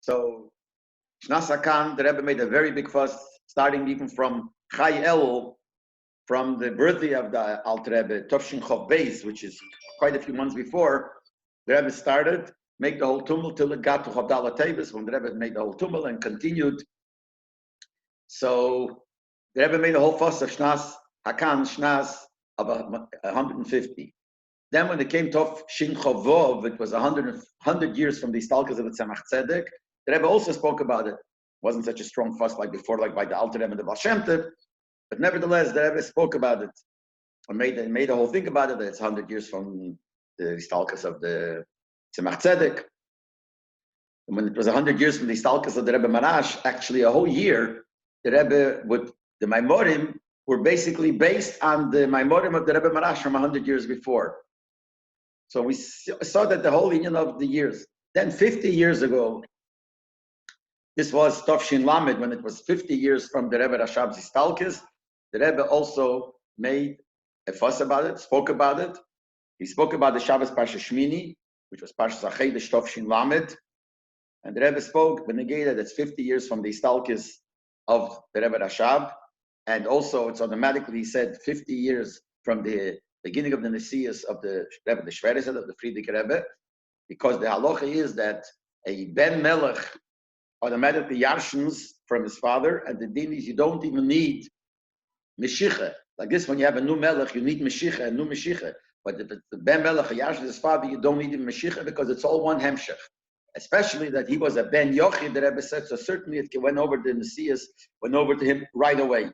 So Shnas Hakan, the Rebbe made a very big fuss, starting even from Chai El, from the birthday of the Alter Rebbe, Tovshin Chov Beis, which is quite a few months before. The Rebbe started, make the whole tumult till it got to Chavdala Tevis, when the Rebbe made the whole tumult and continued. So the Rebbe made a whole fuss of Shnas Hakan, Shnas of 150. Then when it came to Shin Chavov, it was 100 years from the Stalkas of the Tzemach Tzedek. The Rebbe also spoke about it. It wasn't such a strong fuss like before, like by the Alter Rebbe and the Baal Shem Tov, but nevertheless, the Rebbe spoke about it and made a whole thing about it. That it's 100 years from the Stalkas of the Tzemach Tzedek. And when it was 100 years from the Stalkas of the Rebbe Marash, actually a whole year, the Rebbe would, the Maimorim were basically based on the Maimorim of the Rebbe Marash from 100 years before. So we saw that the whole union of the years. Then 50 years ago, this was Tovshin Lamed, when it was 50 years from the Rebbe Rashab's Istalkis. The Rebbe also made a fuss about it, spoke about it. He spoke about the Shabbos Parsha Shmini, which was Parsha Zachedesh Tovshin Lamed. And the Rebbe spoke, Benegeda, that's 50 years from the Istalkis of the Rebbe Rashab. And also, it's automatically said 50 years from the beginning of the Nesias of the Rebbe, the Shvereset of the Friedrich Rebbe, because the halacha is that a Ben Melech automatically yarshens from his father, and the din is you don't even need Meshicha. Like this, when you have a new Melech, you need Meshicha, a new Meshicha. But if it's the Ben Melech yarshens his father, you don't need him Meshicha because it's all one Hemshech. Especially that he was a Ben Yochid, the Rebbe said, so certainly it went over the Nesias, went over to him right away.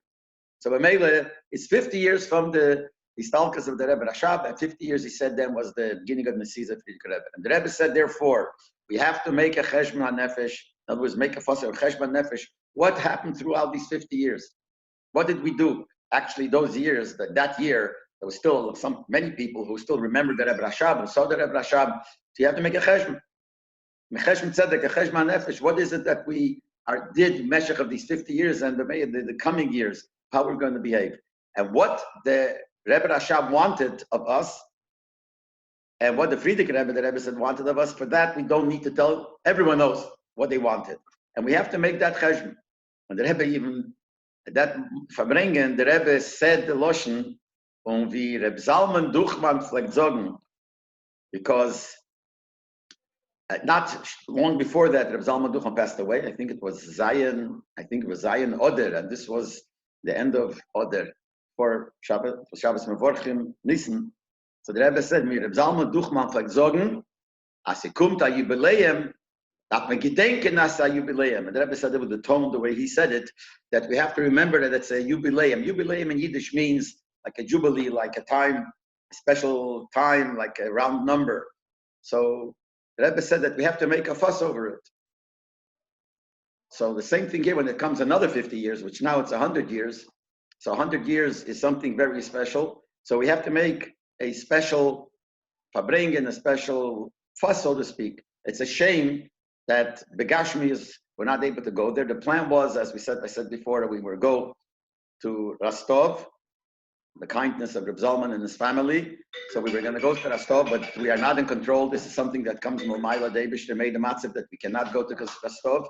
So B'meila, it's 50 years from the Stalkas of the Rebbe Rashab, and 50 years, he said, then was the beginning of the Nesias of Friedrich Rebbe. And the Rebbe said, therefore, we have to make a Cheshbon HaNefesh, in other words, make a fuss of Cheshbon Nefesh. What happened throughout these 50 years? What did we do? Actually, those years, that year, there was still many people who still remember the Rebbe Rashab and saw the Rebbe Rashab. So you have to make a Cheshbon. Cheshbon Tzedek, a Cheshbon Nefesh. What is it that we did meshach of these 50 years and the coming years, how we're going to behave? And what the Rebbe Rashab wanted of us, and what the Friedrich Rebbe, the Rebbe said, wanted of us, for that we don't need to tell, everyone knows what they wanted. And we have to make that cheshbon. And the Rebbe even, that Farbrengen, the Rebbe said the Loshen, wie Reb Zalman Duchman vielleicht sagen, because not long before that, Reb Zalman Duchman passed away. I think it was Zion Oder, and this was the end of Oder for Shabbos Mevorchim Nissan. So the Rebbe said, mir Reb Zalman Duchman vielleicht sagen, as kommt a Jubiläum, that me gedenken as a Jubiläum. And the Rebbe said it with the tone, the way he said it, that we have to remember that it's a Jubiläum. Jubiläum in Yiddish means like a jubilee, like a time, a special time, like a round number. So the Rebbe said that we have to make a fuss over it. So the same thing here when it comes another 50 years, which now it's 100 years. So 100 years is something very special. So we have to make a special Farbrengen, a special fuss, so to speak. It's a shame that Begashmi we're not able to go there. The plan was, as I said before, that we were go to Rostov, the kindness of Reb Zalman and his family. So we were going to go to Rostov, but we are not in control. This is something that comes from Omayla Debish. They made the matzav that we cannot go to Rostov.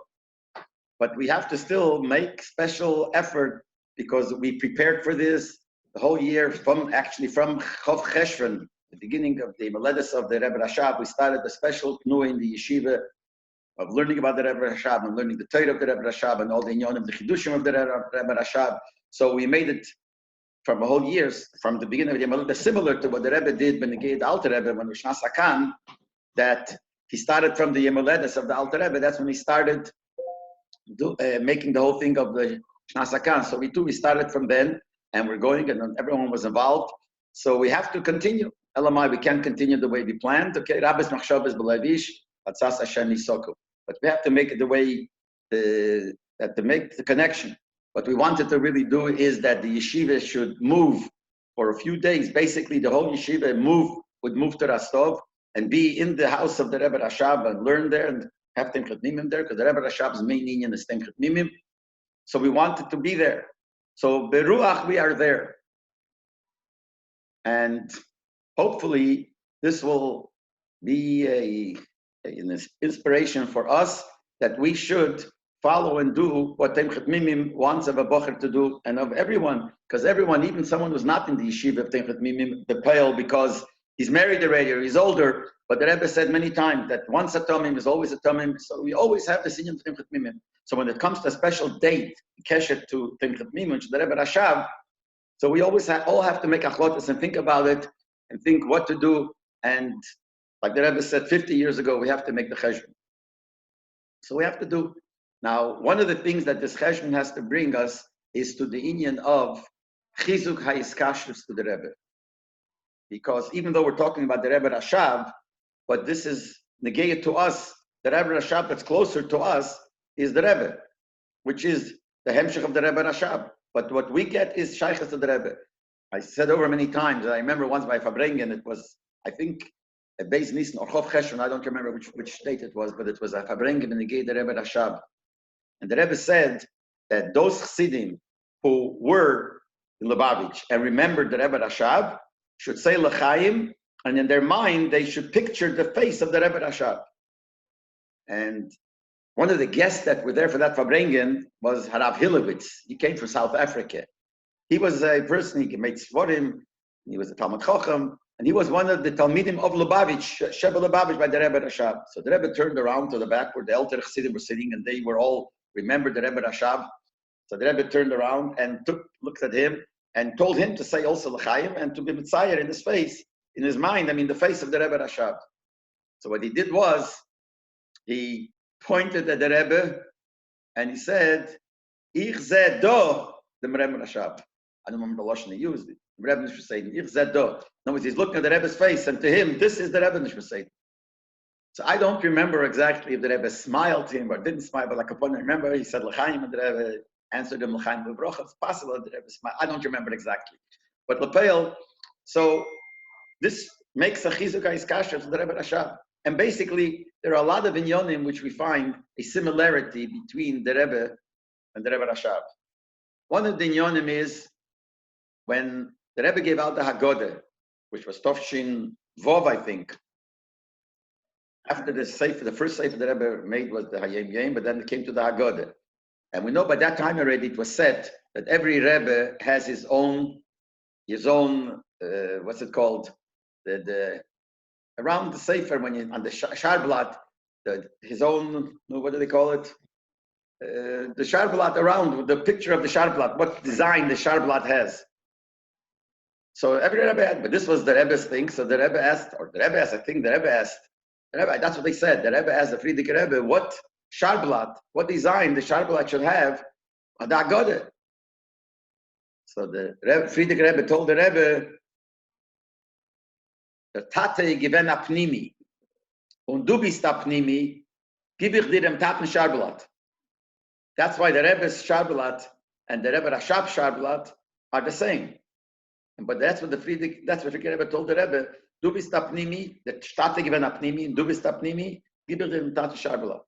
But we have to still make special effort because we prepared for this the whole year from Chov Cheshvan, the beginning of the Miledus of the Rebbe Rashab. We started a special pnua in the yeshiva of learning about the Rebbe Rashab and learning the Torah of the Rebbe Rashab and all the inyan of the Chidushim of the Rebbe Rashab. So we made it from a whole year, from the beginning of the Miledus, similar to what the Rebbe did when he gave the Alter Rebbe, when Shnas Hakan, that he started from the Miledus of the Alter Rebbe. That's when he started making the whole thing of the Shnas Hakan. So we started from then, and we're going, and everyone was involved. So we have to continue. Elamai, we can't continue the way we planned. Okay, Rabbis Machshavas B'Levish, Atzas Hashem Nisoku. But we have to make it the way, to make the connection. What we wanted to really do is that the yeshiva should move for a few days. Basically, the whole yeshiva would move to Rostov and be in the house of the Rebbe Rashab and learn there and have Timchat Mimim there, because the Rebbe Rashab's main union is Timchat Mimim. So we wanted to be there. So Beruach, we are there. And hopefully this will be an inspiration for us that we should follow and do what Temchet Mimim wants of a bocher to do, and of everyone, because everyone, even someone who's not in the yeshiva of Temchet Mimim, the pale, because he's married already or he's older. But the Rebbe said many times that once a Tomim is always a Tomim, so we always have this inyan of Temchet Mimim. So when it comes to a special date, Keshet to Temchet Mimim, which the Rebbe Rashav, so we always all have to make achlotas and think about it and think what to do. And like the Rebbe said 50 years ago, we have to make the cheshbon. So we have to do. Now, one of the things that this cheshbon has to bring us is to the inyan of chizuk ha'iskashrus to the Rebbe. Because even though we're talking about the Rebbe Rashav, but this is negated to us, the Rebbe Rashav that's closer to us is the Rebbe, which is the hemshech of the Rebbe Rashav. But what we get is shaykhs to the Rebbe. I said over many times, I remember once by Farbrengen, it was, I think, a Beis Nissan or Chof Cheshvan, I don't remember which state it was, but it was a Farbrengen and the Rebbe Rashav. And the Rebbe said that those Chassidim who were in Lubavitch and remembered the Rebbe Rashav should say L'chaim, and in their mind they should picture the face of the Rebbe Rashav. And one of the guests that were there for that Farbrengen was Harav Hilowitz. He came from South Africa. He was a person, he made Svarim, he was a Talmud Chacham, and he was one of the Talmidim of Lubavitch, Sheba Lubavitch by the Rebbe Rashav. So the Rebbe turned around to the back where the elder Chassidim were sitting, and they were all remembered the Rebbe Rashav. So the Rebbe turned around and looked at him and told him to say also L'chaim and to be Mitzayer in his face, in his mind, the face of the Rebbe Rashav. So what he did was, he pointed at the Rebbe and he said, Ich zeh do, the Rebbe Rashav. I don't remember the Lashon he used. The Rebbe Nishma said, Ich zeh do. In other words, he's looking at the Rebbe's face, and to him, this is the Rebbe Nishma said. So I don't remember exactly if the Rebbe smiled to him or didn't smile, but like upon I remember, he said L'chaim, and the Rebbe answered him L'chaim L'brocha. It's possible that the Rebbe smiled. I don't remember exactly. But L'peil, so this makes a chizuk ha'искashrus to the Rebbe Rashav. And basically, there are a lot of inyonim which we find a similarity between the Rebbe and the Rebbe Rashav. One of the inyonim is when the Rebbe gave out the Haggadah, which was Tovshin Vov, I think. After the sefer, the first sefer the Rebbe made was the Hayom Yom, but then it came to the Haggadah. And we know by that time already it was set that every Rebbe has his own, what's it called? Around the sefer, when you on the sharblat, his own, what do they call it? The sharblat around the picture of the sharblat, what design the sharblat has. So every Rebbe had, but this was the Rebbe's thing. So the Rebbe asked, I think the Rebbe asked, that's what they said. The Rebbe asked the Frierdiker Rebbe, what sharblat, what design the sharblat should have on the Haggadah. So the Frierdiker Rebbe told the Rebbe, der Tate gewen apnimi, und du bist apnimi, gib ich dir dem Taten Sharblat. That's why the Rebbe's Sharblat and the Rebbe Rashav Sharblat are the same. But that's what Frierdiker Rebbe told the Rebbe, du bist apnimi, der Tate gewen apnimi, und du bist apnimi, gib ich dir dem Taten Sharblat.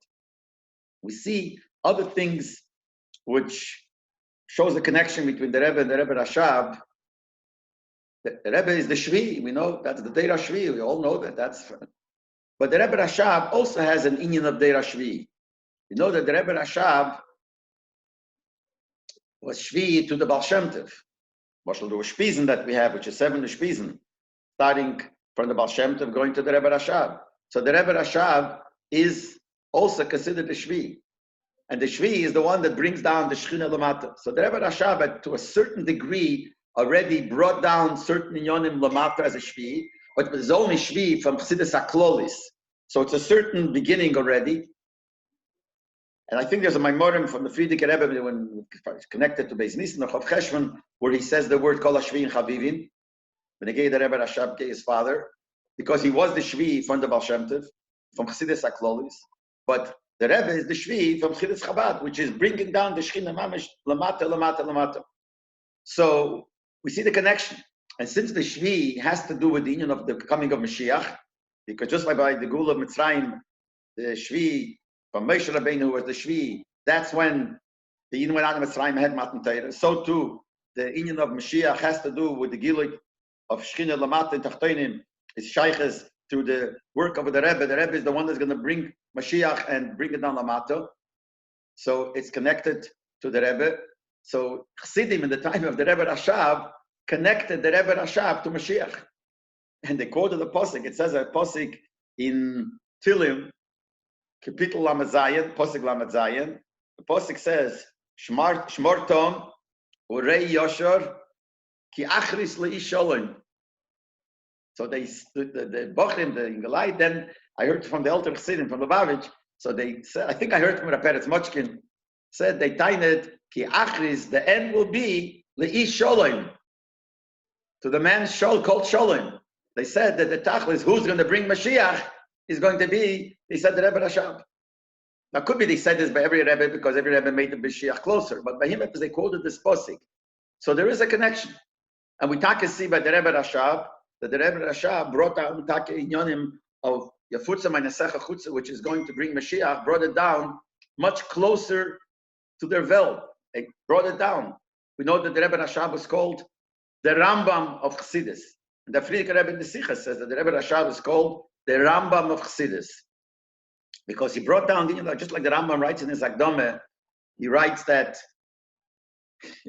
We see other things which shows the connection between the Rebbe and the Rebbe Rashav. The Rebbe is the Shvi. We know that's the Deira Shvi. We all know that. But the Rebbe Rashav also has an inyan of Deira Shvi. You know that the Rebbe Rashav was Shvi to the Baal Shem Tov. There was Spisen that we have, which is 7 Spisen, starting from the Baal Shem Tov going to the Rebbe Rashav. So the Rebbe Rashav is also considered the Shvi. And the Shvi is the one that brings down the Shechina Lamata. So the Rebbe Rashav, to a certain degree, already brought down certain inyonim lamata as a shvi, but it's only shvi from Chassidus HaKlolis. So it's a certain beginning already. And I think there's a Maimorim from the Frierdiker Rebbe when it's connected to Beis Nissan or Chof Cheshvan, where he says the word Kol HaShvi and Chavivin, when he gave the Rebbe Rashav, his father, because he was the shvi from the Baal Shem Tov, from Chassidus HaKlolis, but the Rebbe is the shvi from Chassidus Chabad, which is bringing down the Shechina Mamish lamata. So we see the connection. And since the Shvi has to do with the union of the coming of Mashiach, because just like by the Gula of Mitzrayim, the Shvi from Moshe Rabbeinu, who was the Shvi, that's when the union went out of Mitzrayim had Matan Torah. So too, the union of Mashiach has to do with the Gilik of Shechina Lamata and Tachtonim, is Shayches to the work of the Rebbe. The Rebbe is the one that's going to bring Mashiach and bring it down Lamato. So it's connected to the Rebbe. So Chassidim in the time of the Rebbe Rashab connected the Rebbe Rashab to Mashiach. And they quoted the Posik. It says a Posik in Tilim, Kapitel Lamed Zayin, Posik Lamed Zayin. The Posik says, Shmor Tom, Urei Yoshor, Ki Achris Le'ish Sholem. So they, the Bochrim, the Ingelai, then I heard from the elder Chassidim, from Lubavitch, so they said, I think I heard from Rabbi Mochkin, said they tained, Ki Achris, the end will be Le'ish Sholem, to the man called Sholem. They said that the Tachlis, who's going to bring Mashiach, is going to be, they said the Rebbe Rashab. Now, could be they said this by every Rebbe because every Rebbe made the Mashiach closer, but by him, because they quoted this Posik. So there is a connection. And we take see by the Rebbe Rashab, that the Rebbe Rashab brought down Take Inyonim of Yafutza Ma'anesecha Chutza, which is going to bring Mashiach, brought it down much closer to their Vel. They brought it down. We know that the Rebbe Rashab was called the Rambam of Chassidus. And the Frierdiker Rebbe in the Sikha says that the Rebbe Rashab is called the Rambam of Chassidus. Because he brought down, just like the Rambam writes in his Akdome, he writes that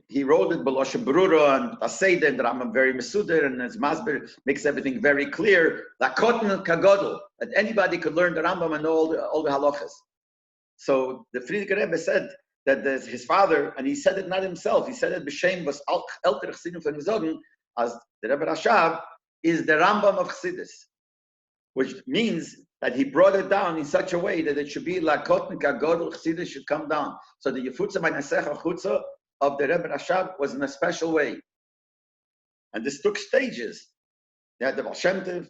he wrote it below Brura and Aseda, and the Rambam very mesuder, and his Masber makes everything very clear. Lakotten kagodel, that anybody could learn the Rambam and know all the halachas. So the Frierdiker Rebbe said that his father, and he said it not himself, he said it b'shem was elter Chassidim von Zogen, as the Rebbe Rashab is the Rambam of Chassidus, which means that he brought it down in such a way that it should be Lakotten kagodel Chassidus should come down. So the Yefutza Ma'anesecha Chutza of the Rebbe Rashab was in a special way. And this took stages. You had the Baal Shem Tov,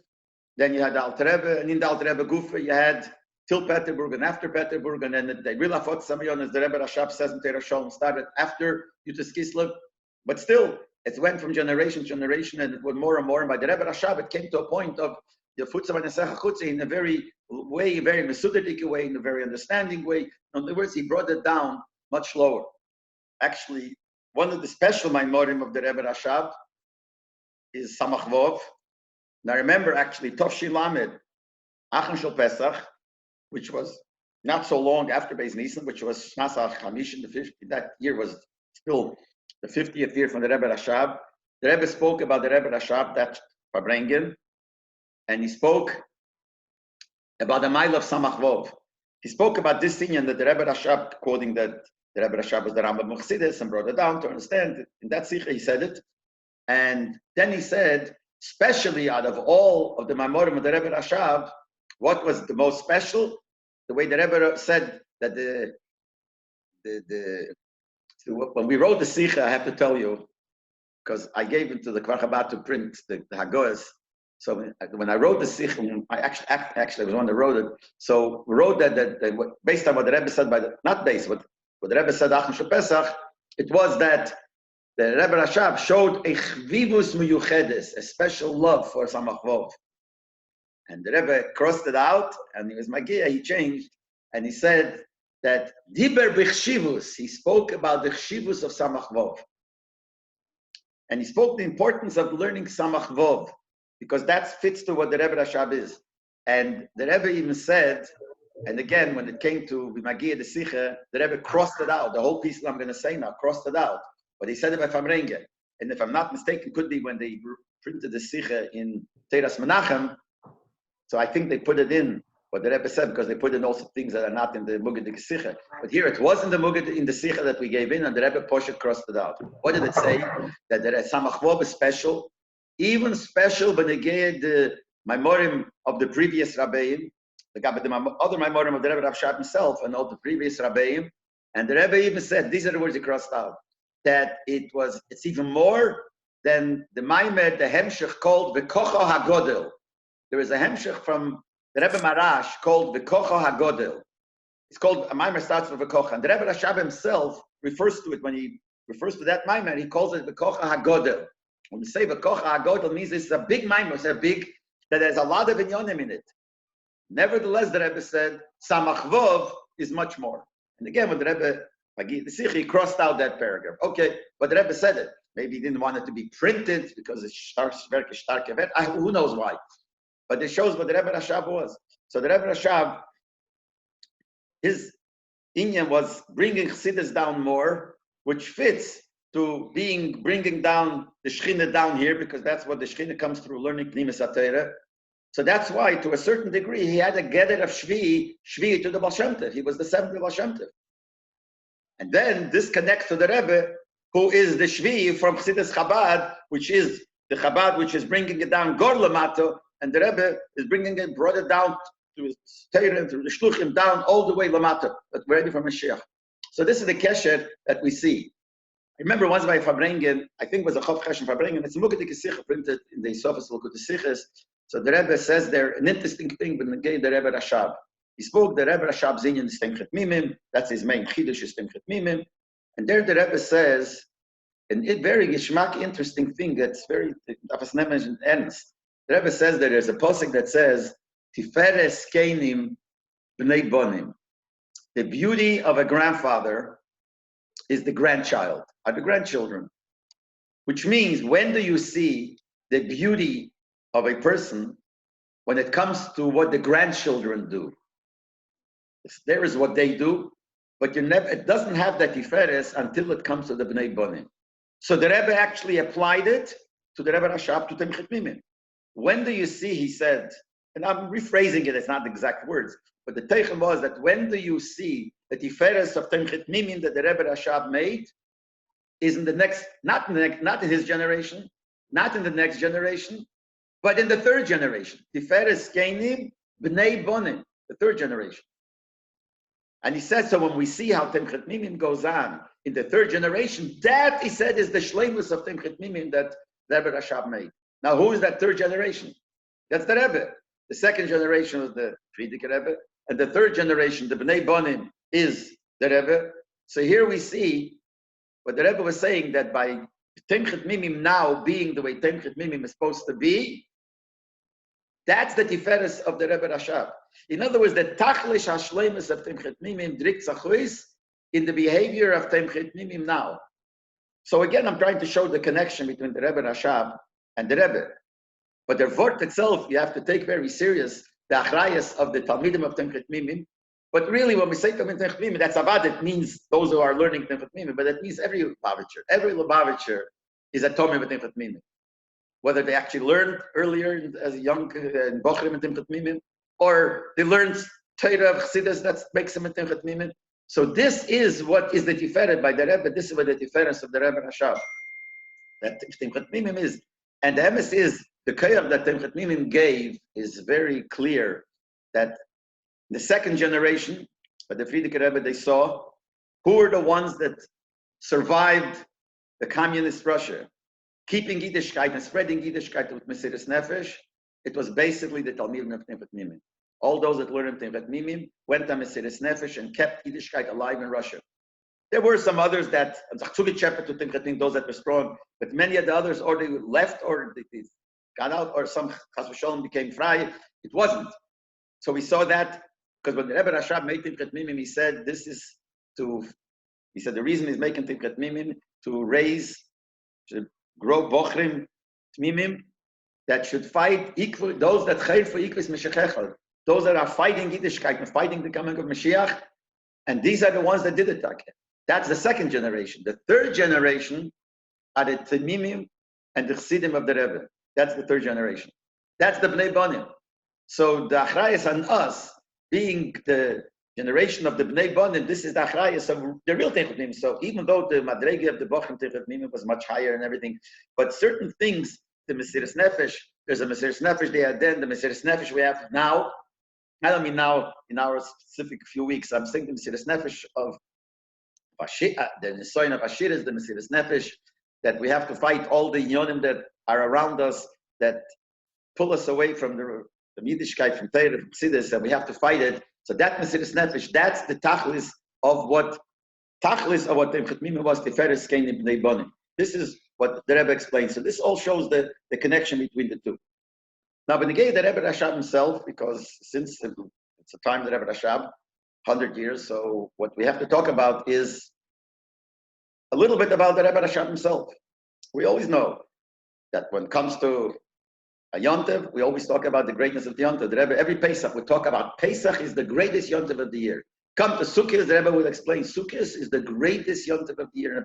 then you had the Alter Rebbe, and in the Alter Rebbe Gufa, you had till Peterburg and after Peterburg, and then the real Afot Samayon, as the Rebbe Rashab says in Teira Shalom, started after Yutas Kislev. But still, it went from generation to generation, and it went more and more. And by the Rebbe Rashab, it came to a point of the Futza Ma'anesecha Chutza in a very mesudic way, in a very understanding way. In other words, he brought it down much lower. Actually, one of the special Maimorim of the Rebbe Rashab is Samach Vov. Now remember, actually, Tov Shin Lamed, Achon Shel Pesach, which was not so long after Beis Nissan, which was Shnas HaChamish, that year was still the 50th year from the Rebbe Rashab. The Rebbe spoke about the Rebbe Rashab, that Farbrengen, and he spoke about the mile of Samach Vov. He spoke about this thing, and that the Rebbe Rashab, quoting that the Rebbe Rashab was the Rambam of Chassidus, and brought it down to understand. In that Sikha, he said it. And then he said, especially out of all of the Maimorim of the Rebbe Rashab, what was the most special? The way the Rebbe said that when we wrote the Sikha, I have to tell you, because I gave it to the Kvar Chabad to print, the Hagoas. So when I wrote the Sikha, I actually was the one that wrote it. So we wrote that based on what the Rebbe said not based, what the Rebbe said, Achon Shel Pesach, it was that the Rebbe Rashab showed a chvivus miyuchedes, a special love for Samach Vov. And the Rebbe crossed it out, and he was Magia, he changed, and he said that Diber b'chshivus, he spoke about the chshivus of Samach Vov. And he spoke the importance of learning Samach Vov, because that fits to what the Rebbe Rashab is. And the Rebbe even said, and again, when it came to Magia the Sikha, the Rebbe crossed it out. The whole piece that I'm going to say now, crossed it out. But he said it by Farbrengen. And if I'm not mistaken, could be when they printed the Sikha in Teiras Menachem. So I think they put it in, what the Rebbe said, because they put in also things that are not in the Mugad the Sikha. But here it wasn't the Mugad in the Sikha that we gave in, and the Rebbe Poshet crossed it out. What did it say? That the Samach Vov is special, even special when they gave the Maimorim of the previous Rabbeim, the other Maimorim of the Rebbe Rashab himself, and all the previous Rabbeim. And the Rebbe even said, these are the words he crossed out, that it's even more than the Maimer, the Hemshech called V'kocho HaGodel. There is a Hemshech from the Rebbe Marash called V'kocho HaGodel. It's called, a Maimer starts with V'kocha. And the Rebbe Rashab himself refers to it, when he refers to that Maimer, he calls it V'kocha HaGodel. When we say V'kocha HaGodel, means it's a big Maimer, it's a big, that there's a lot of inyonim in it. Nevertheless, the Rebbe said, Samach Vov is much more. And again, when the Rebbe, the Sikh, he crossed out that paragraph. Okay, but the Rebbe said it. Maybe he didn't want it to be printed because it's stark. Who knows why? But it shows what the Rebbe Rashab was. So the Rebbe Rashab his inyan was bringing Chassidus down more, which fits to bringing down the Shechina down here, because that's what the Shechina comes through, learning Pnimis HaTorah. So that's why, to a certain degree, he had a Geder of Shvi to the Baal Shem Tov. He was the seventh Baal Shem Tov. And then this connects to the Rebbe, who is the Shvi from Chassidus Chabad, which is the Chabad which is bringing it down Gor Lamato, and the Rebbe is brought it down to his Torah, to the Shluchim, down all the way Lamato, but ready for Mashiach. So this is the kesher that we see. I remember once by Farbrengen, I think it was a Chof Cheshem Farbrengen, it's a Mugadik Sikh printed in the Sofas Lukut Sikhs. So the Rebbe says there, an interesting thing, but negate the Rebbe Rashab. He spoke the Rebbe Rashab's Zinyan Stemchet Mimim, that's his main Chidush is Stemchet Mimim. And there the Rebbe says, and it very geschmack interesting thing that's very, ernst. The Rebbe says that there's a posik that says, Tiferes Keinim B'nei Bonim. The beauty of a grandfather is the grandchild, are the grandchildren. Which means, when do you see the beauty of a person? When it comes to what the grandchildren do. There is what they do, but it doesn't have that tiferes until it comes to the Bnei Bonim. So the Rebbe actually applied it to the Rebbe Rashab, to Temchet Mimim. When do you see, he said, and I'm rephrasing it, it's not the exact words, but the Teichem was that when do you see the tiferes of Temchet Mimim that the Rebbe Rashab made is in the next, not in his generation, not in the next generation, but in the third generation. Tiferes Keinim Bnei Bonim, the third generation. And he says, so when we see how Temchet Mimim goes on in the third generation, that, he said, is the shleimus of Temchet Mimim that Rebbe Rashab made. Now, who is that third generation? That's the Rebbe. The second generation was the Frierdiker Rebbe, and the third generation, the Bnei Bonim, is the Rebbe. So here we see what the Rebbe was saying, that by Temchet Mimim now being the way Temchet Mimim is supposed to be, that's the tiferes of the Rebbe Rashab. In other words, the tachlish hashleimus of Temchet Mimim drikt zachuis in the behavior of Temchet Mimim now. So again, I'm trying to show the connection between the Rebbe Rashab and the Rebbe. But the word itself, you have to take very serious the achrayas of the Talmidim of Temchet Mimim. But really, when we say Temchet Mimim, that's avad, it means those who are learning Temchet Mimim, but it means every Lubavitcher. Every Lubavitcher is a Tomim of Temchet Mimim. Whether they actually learned earlier as a young in Bochrim and Temchet Mimim, or they learned Torah of Chassidus that makes them a Temchet Mimim. So this is what is the Tiferet by the Rebbe. This is what the Tiferet of the Rebbe Rashab. That Temchet Mimim is, and the emes is the koyach that Temchet Mimim gave is very clear. That the second generation, by the Frierdiker Rebbe, they saw who were the ones that survived the communist Russia. Keeping Yiddishkeit and spreading Yiddishkeit with Mesiras Nefesh, it was basically the Talmidim of Temchet Mimim. All those that learned Temchet Mimim went to Mesiras Nefesh and kept Yiddishkeit alive in Russia. There were some others that, to Temchet Mimim, those that were strong, but many of the others or they left or they got out, or some Chas v'Shalom became frei. It wasn't. So we saw that, because when the Rebbe Rashab made Temchet Mimim, he said, the reason he's making Temchet Mimim to grow bochrim tmimim that should fight equal, those that chayr for equals Meshechechel, those that are fighting Yiddishkeit and fighting the coming of Mashiach, and these are the ones that did it. That's the second generation. The third generation are the Tmimim and the Chassidim of the Rebbe. That's the third generation. That's the Bnei Bonim. So the achrayas on us, being the generation of the Bnei Bonim, this is the achrayas of the real Temchet Mimim. So even though the madrege of the Bochum Temchet Mimim was much higher and everything, but certain things, the Mesiras Nefesh, there's a Mesiras Nefesh they had then, the Mesiras Nefesh we have now. I don't mean now in our specific few weeks. I'm saying the Mesiras Nefesh of the Nisan of Ashir is the Mesiras Nefesh, that we have to fight all the Yonim that are around us that pull us away from the Yiddishkeit, from Torah, from Chassidus, and we have to fight it. So that Mesiras Nefesh, that's the tachlis of what Temchet Mimim was, Tiferes Keinim Bnei Bonim. This is what the Rebbe explains. So this all shows the connection between the two. Now, when the Rebbe Rashab himself, because since it's a time the Rebbe Rashab, 100 years, so what we have to talk about is a little bit about the Rebbe Rashab himself. We always know that when it comes to a Yontev, we always talk about the greatness of the Yontev. The Rebbe, every Pesach, we talk about Pesach is the greatest Yontev of the year. Come to Sukkot, the Rebbe will explain, Sukkot is the greatest Yom Tov of the year,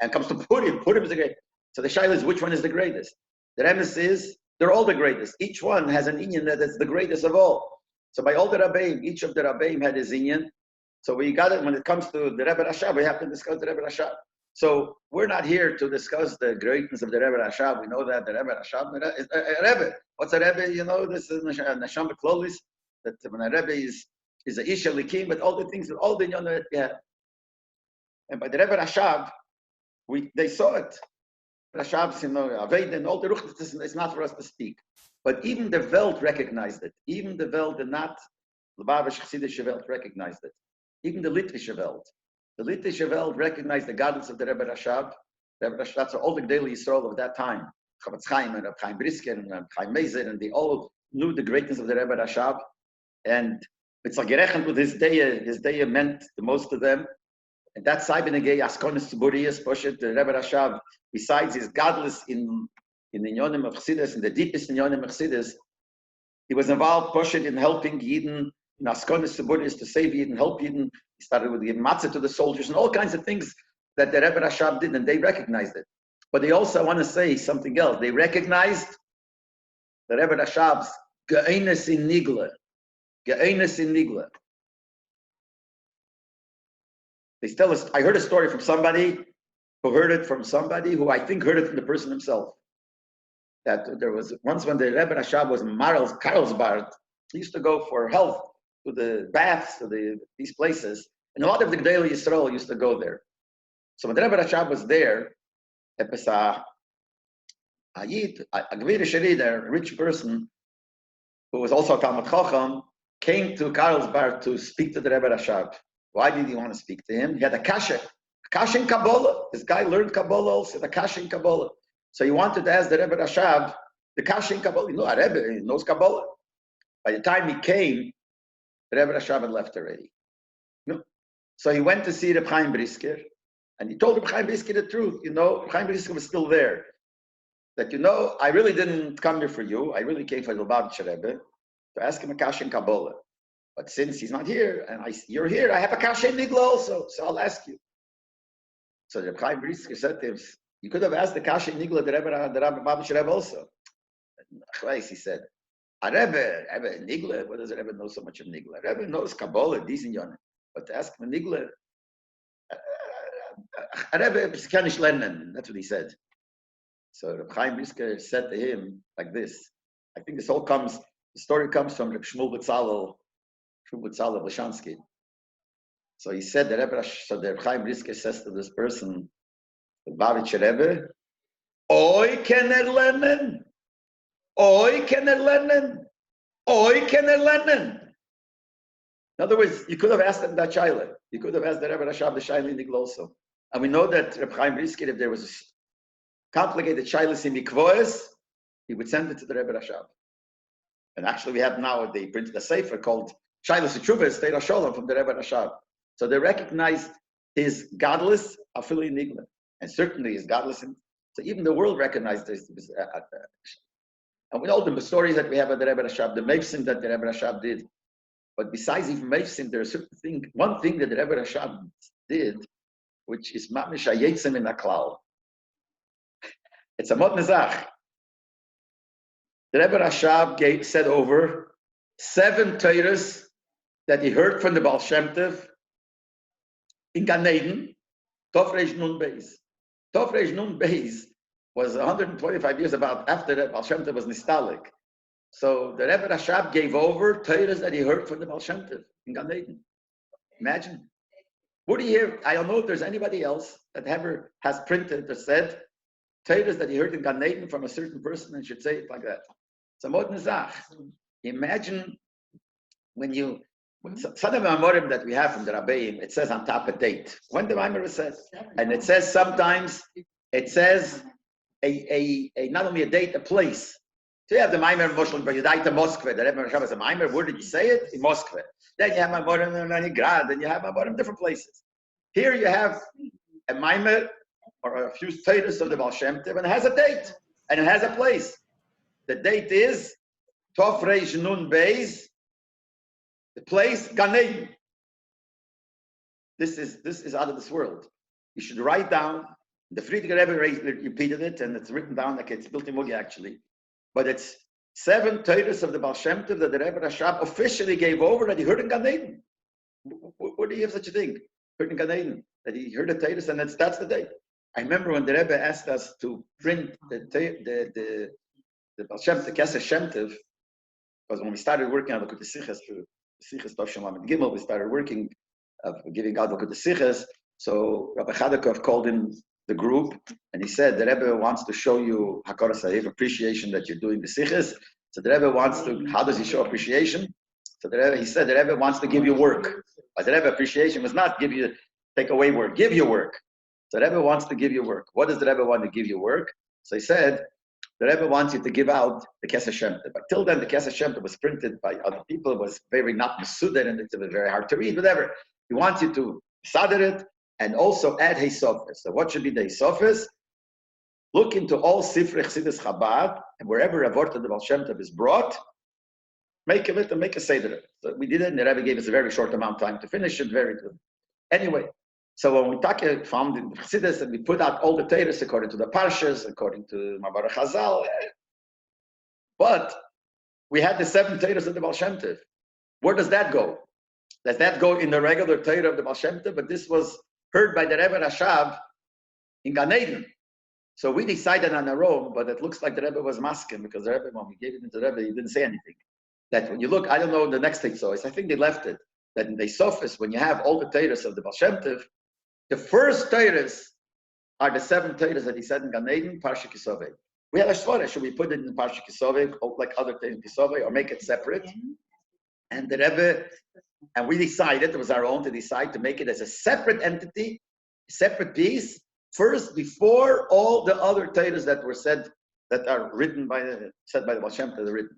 and comes to Purim is the greatest. So the Shaila is, which one is the greatest? The Remes is, they're all the greatest. Each one has an inyan that is the greatest of all. So by all the Rabbeim, each of the Rabbeim had his inyan. So we got it, when it comes to the Rebbe Rashab, we have to discuss the Rebbe Rashab. So we're not here to discuss the greatness of the Rebbe Rashab. We know that the Rebbe Rashab is a Rebbe. What's a Rebbe? You know, this is Nasham Beklolis, that when a Rebbe is a Isha Likim, but all the things, all the Yonah that we have. And by the Rebbe Rashab, they saw it. Rashab's, Aved and all the Ruch, it's not for us to speak. But even the Welt recognized it. Even the Welt, and not the Babish Chassidische Welt recognized it. Even the Litvische Welt. The Litvische Welt recognized the godliness of the Rebbe Rashab. Rebbe Rashab, that's all the daily Yisrael of that time. Chavetz Chaim and Chaim Brisker and Chaim Mezer, and they all knew the greatness of the Rebbe Rashab. And it's like gerechnet with his day meant the most to them. And that Saibenegei Askonis Tziburius, Poshet, the Rebbe Rashab, besides his godless in the Inyonim of Chassidus, in the deepest Inyonim of Chassidus, he was involved, Poshet, in helping Yidden, in Askonis Tziburius, to save Yidden, help Yidden. He started with giving matzah to the soldiers and all kinds of things that the Rebbe Rashab did, and they recognized it. But they also want to say something else. They recognized the Rebbe Rashab's Ge'enes in Nigla. Ge'enes in Nigla. I heard a story from somebody who heard it from somebody who I think heard it from the person himself. That there was once when the Rebbe Rashab was in Karlsbad, he used to go for health to the baths, to these places, and a lot of the Gdei Yisrael used to go there. So when the Rebbe Rashab was there, a Gvir Sherida, a rich person who was also a Talmud Chacham, came to Karlsbad to speak to the Rebbe Rashab. Why did he want to speak to him? He had a kasha in Kabbalah. This guy learned Kabbalah also, the kasha in Kabbalah. So he wanted to ask the Rebbe Rashab, the kasha in Kabbalah. A Rebbe, he knows Kabbalah. By the time he came, the Rebbe Rashab had left already. So he went to see Reb Chaim Brisker, and he told Reb Chaim Brisker the truth. Reb Chaim Brisker was still there. That, I really didn't come here for you. I really came for the Lubavitcher Rebbe to ask him a kasha in Kabbalah. But since he's not here, and you're here, I have a kasha in Nigla also, so I'll ask you. So Reb Chaim Brisker said to him, you could have asked the kasha in Nigla, the Lubavitcher Rebbe also. He said, a Rebbe Nigla, what does the Rebbe know so much of Nigla? Rebbe knows Kabbalah, decent Yonah. But to ask him Nigla, a Rebbe kann nicht lernen, that's what he said. So Reb Chaim Brisker said to him like this. I think the story comes from Reb Shmuel Betzalel Blashansky. So he said the Reb Chaim Brisker says to this person, the Lubavitcher Rebbe, Oi kann lernen, Oi kann lernen, Oi kann lernen. In other words, you could have asked him that shaila. You could have asked the Rebbe Rashab the shaila in Nigla also. And we know that Reb Chaim Brisker, if there was a complicated shailas in mikvoes, he would send it to the Rebbe Rashab. And actually, we have now, they printed a sefer called Shailas Teshuvah, State of Sholem from the Rebbe Rashab. So they recognized his godless afili nigla, and certainly his godless. So even the world recognized this. And we know the stories that we have of the Rebbe Rashab, the mevsim that the Rebbe Rashab did. But besides even mevsim, there is one thing that the Rebbe Rashab did, which is mamish hayetzim in aklal. It's a mod nezach. The Rebbe Rashab said over 7 Torahs that he heard from the Baal Shem Tov in Gan Eden, Tov Reish Nun Beis. Tov Reish Nun Beis was 125 years after that Baal Shem Tov was Nistalik. So the Rebbe Rashab gave over Torahs that he heard from the Baal Shem Tov in Gan Eden. Imagine. What do you hear? I don't know if there's anybody else that ever has printed or said Torahs that he heard in Gan Eden from a certain person and should say it like that. It's a mod nezach. Imagine when some of the Amorim that we have from the Rabbeim, it says on top a date. When the Maimer says, and it says sometimes, it says not only a date, a place. So you have the Maimer Moshel B'Yadai Moskva. The Rebbe Rashab is a Maimer. Where did you say it? In Moskva. Then you have Amorim in Leningrad. Then you have Amorim in different places. Here you have a Maimer or a few status of the Baal Shem Tov, and it has a date and it has a place. The date is Tov Reish Nun Beis. The place, Gan Eden. this is out of this world. You should write down. The Friedrich Rebbe repeated it, and it's written down like it's built in Mugi actually. But it's 7 Torahs of the Baal Shem Tov that the Rebbe Rashab officially gave over that he heard in Gan Eden. Where do you have such a thing? Heard in Gan Eden, that he heard the Torahs, and that's the day. I remember when the Rebbe asked us to print the Baal Shem Tov, the Kesef Shem Tov, because when we started working on the Sichas for Sichas Tov Shem Lamed Gimel, we started working of giving out the Sichas. So Rabbi Chadakov called in the group, and he said, the Rebbe wants to show you Hakara Sahib, appreciation that you're doing the Sichas. So the Rebbe wants to, how does he show appreciation? So he said the Rebbe wants to give you work. But the Rebbe appreciation was not take away work, give you work. So the Rebbe wants to give you work. What does the Rebbe want to give you work? So he said, the Rebbe wants you to give out the Kesef Shem Tov. But till then, the Kesef Shem Tov was printed by other people. It was very not Mesudar, and it was very hard to read, whatever. He wants you to sadder it and also add Heisofis. So what should be the Heisofis? Look into all Sifrei Chassidus Chabad, and wherever a word of the Baal Shem Tov is brought, make of it and make a Seder. So we did it, and the Rebbe gave us a very short amount of time to finish it. Very good. Anyway, so when we found in Chassidus, and we put out all the Torahs according to the Parshas, according to Mabar Chazal, but we had the 7 Torahs of the Baal Shem Tov. Where does that go? Does that go in the regular Torah of the Baal Shem Tov? But this was heard by the Rebbe Rashab in Gan Eden. So we decided on our own, but it looks like the Rebbe was masking, because the Rebbe, when we gave it to the Rebbe, he didn't say anything. That when you look, I don't know the next thing, so I think they left it, that in the Sofis, when you have all the Torahs of the Baal Shem Tov, the first Torahs are the 7 Torahs that he said in Gan Eden, Parsha Kisovei. We have a shvara, should we put it in Parsha Kisovei, like other things in Kisovei, or make it separate? And the Rebbe, and we decided, it was our own to decide to make it as a separate entity, separate piece, first before all the other Torahs that were said, that are written said by the Baal Shem Tov, are written.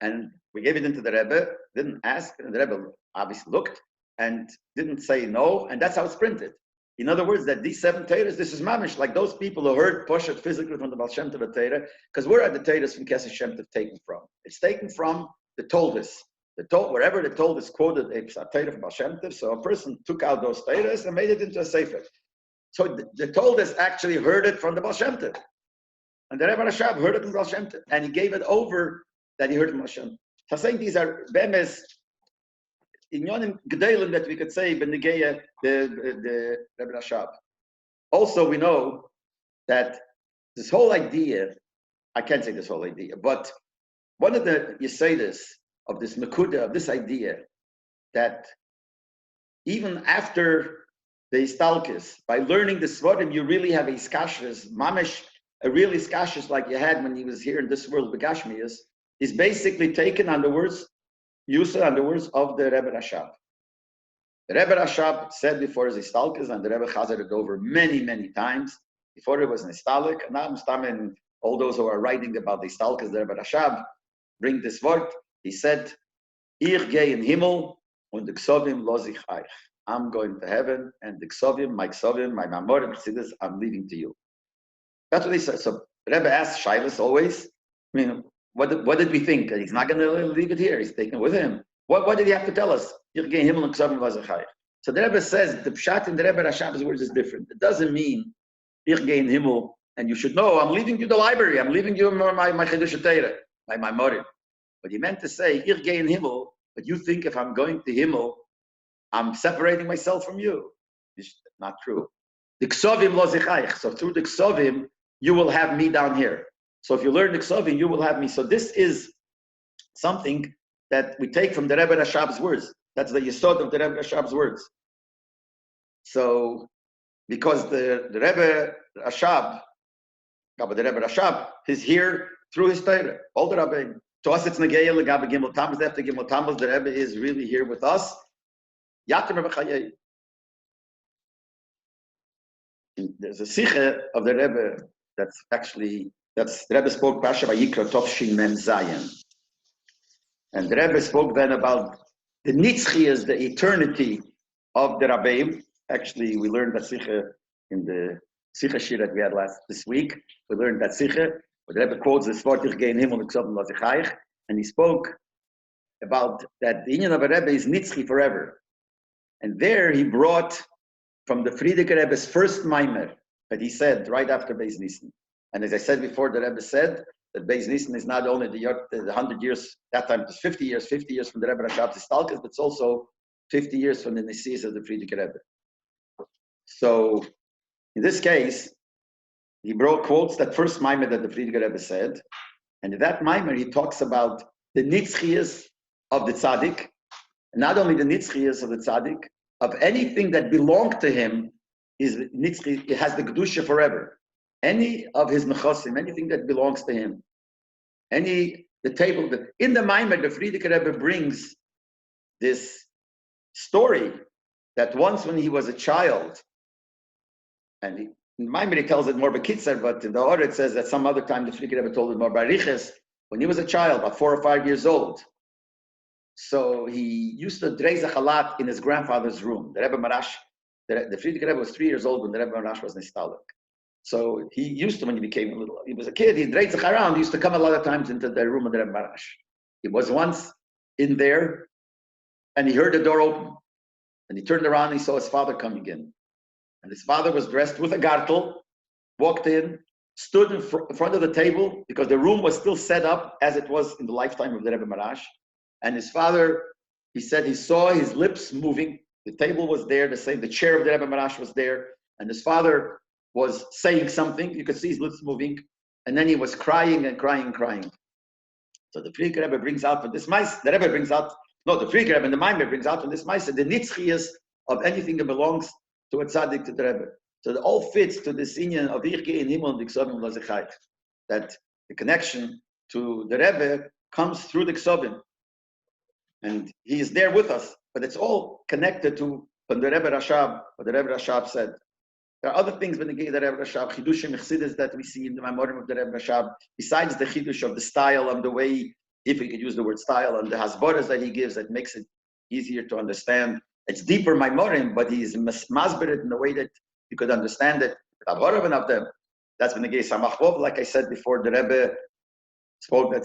And we gave it into the Rebbe, didn't ask, and the Rebbe obviously looked and didn't say no, and that's how it's printed. In other words, that these 7 Torahs, this is mamish, like those people who heard Poshet physically from the Baal Shem Tov Torah, because where are the Torahs from Kesef Shem Tov taken from? It's taken from the Toldos. Wherever the Toldos quoted a Torah from Baal Shem Tov, so a person took out those Torahs and made it into a Sefer. So the Toldos actually heard it from the Baal Shem Tov. And the Rebbe Rashab heard it from Baal Shem Tov, and he gave it over that he heard from Baal Shem Tov. So I'm saying these are bemes inyonim gedolim that we could say benegeya the Rebbe Rashab. Also, we know that this whole idea, I can't say this whole idea, but one of the Yesodis of this Mekuda, of this idea, that even after the Istalkis, by learning the Svarim, you really have a Iskashis, Mamish, a real Iskashis like you had when he was here in this world, Begashmias, is basically taken on the words, used on the words of the Rebbe Rashab. The Rebbe Rashab said before his Istalkis, and the Rebbe Chazar it over many, many times, before it was an Istalik, and now Mustamen, all those who are writing about the Istalkis, the Rebbe Rashab, bring this word. He said, Ich gehe in Himmel und the Ksovim lo sich eich. I'm going to heaven, and the Ksovim, my Mamorim, Chassidus, I'm leaving to you. That's what he said. So Rebbe asked Shilas always, I mean, what did we think? He's not going to leave it here. He's taking it with him. What did he have to tell us? Ich gehe in Himmel und Ksovim lo sich eich. So the Rebbe says, the Pshat in the Rebbe Rashab's words is different. It doesn't mean, Ich gehe in Himmel, and you should know, I'm leaving you the library, I'm leaving you my Chidush Torah, my Mamorim. But he meant to say, Ich gehe in Himmel, but you think if I'm going to Himmel, I'm separating myself from you. It's not true. The Ksovim lo sich eich. So through the Ksovim, you will have me down here. So if you learn the Ksovim, you will have me. So this is something that we take from the Rebbe Rashab's words. That's the Yesod of the Rebbe Rashab's words. So, because the Rebbe Rashab, is here through his Torah, all the Rabbi. To us, it's Negeya Legabe Gimel Tammuz. After Gimel Tammuz, the Rebbe is really here with us. Yatim Rebbe Chayei. There's a Sicha of the Rebbe the Rebbe spoke Pasha Vayikra Tov Shin Mem Zayin. And the Rebbe spoke then about the Nitzchiyas, the eternity of the Rabbeim. Actually, we learned that Sicha in the Sicha Shir that we had this week. We learned that Sicha. But the Rebbe quotes this word, and he spoke about that the union of a Rebbe is nitzchi forever. And there he brought from the Frierdiker Rebbe's first Maimer that he said right after Beis Nissan. And as I said before, the Rebbe said that Beis Nissan is not only the 100 years, that time it was 50 years from the Rebbe Rashab's Stalkes, but it's also 50 years from the Nissias of the Frierdiker Rebbe. So in this case, he quotes that first Maimer that the Frierdiker Rebbe said, and in that Maimer he talks about the nitzchias of the tzaddik, and not only the nitzchias of the tzaddik, of anything that belonged to him is nitzchi, it has the kedusha forever. Any of his nechosim, anything that belongs to him, in the Maimer, the Frierdiker Rebbe brings this story that once when he was a child, and in Maimer he tells it more bekitzer, but in the order it says that some other time the Frierdiker Rebbe told it more bariches, when he was a child, about 4 or 5 years old. So he used to dreizach a lot in his grandfather's room. The Rebbe Marash, the Frierdiker Rebbe was 3 years old when the Rebbe Marash was nistalik. So he used to, when he was a kid, he dreizach around. He used to come a lot of times into the room of the Rebbe Marash. He was once in there, and he heard the door open. And he turned around and he saw his father coming in. And his father was dressed with a gartel, walked in, stood in front of the table, because the room was still set up as it was in the lifetime of the Rebbe Marash. And his father, he said he saw his lips moving. The table was there, the chair of the Rebbe Marash was there, and his father was saying something. You could see his lips moving, and then he was crying and crying and crying. So the Frierdiker Rebbe brings out from this mice, the Rebbe brings out, no, the Frierdiker Rebbe and the Maimer brings out from this mice the nitzchias of anything that belongs to a tzaddik, to the Rebbe. So it all fits to this inyan of Ich gehe in Himmel und die Ksovim lo zechayt. That the connection to the Rebbe comes through the Ksovim. And he is there with us, but it's all connected to what the Rebbe Rashab said. There are other things when the Rebbe Rashab, Chidushim Chassidus that we see in the Maimorim of the Rebbe Rashab, besides the Chidush of the style and the way, if we could use the word style, and the Hasboras that he gives that makes it easier to understand. It's deeper Maimorim, but he's masbered in the way that you could understand it. Of them. That's when the Gei Samachvov, like I said before, the Rebbe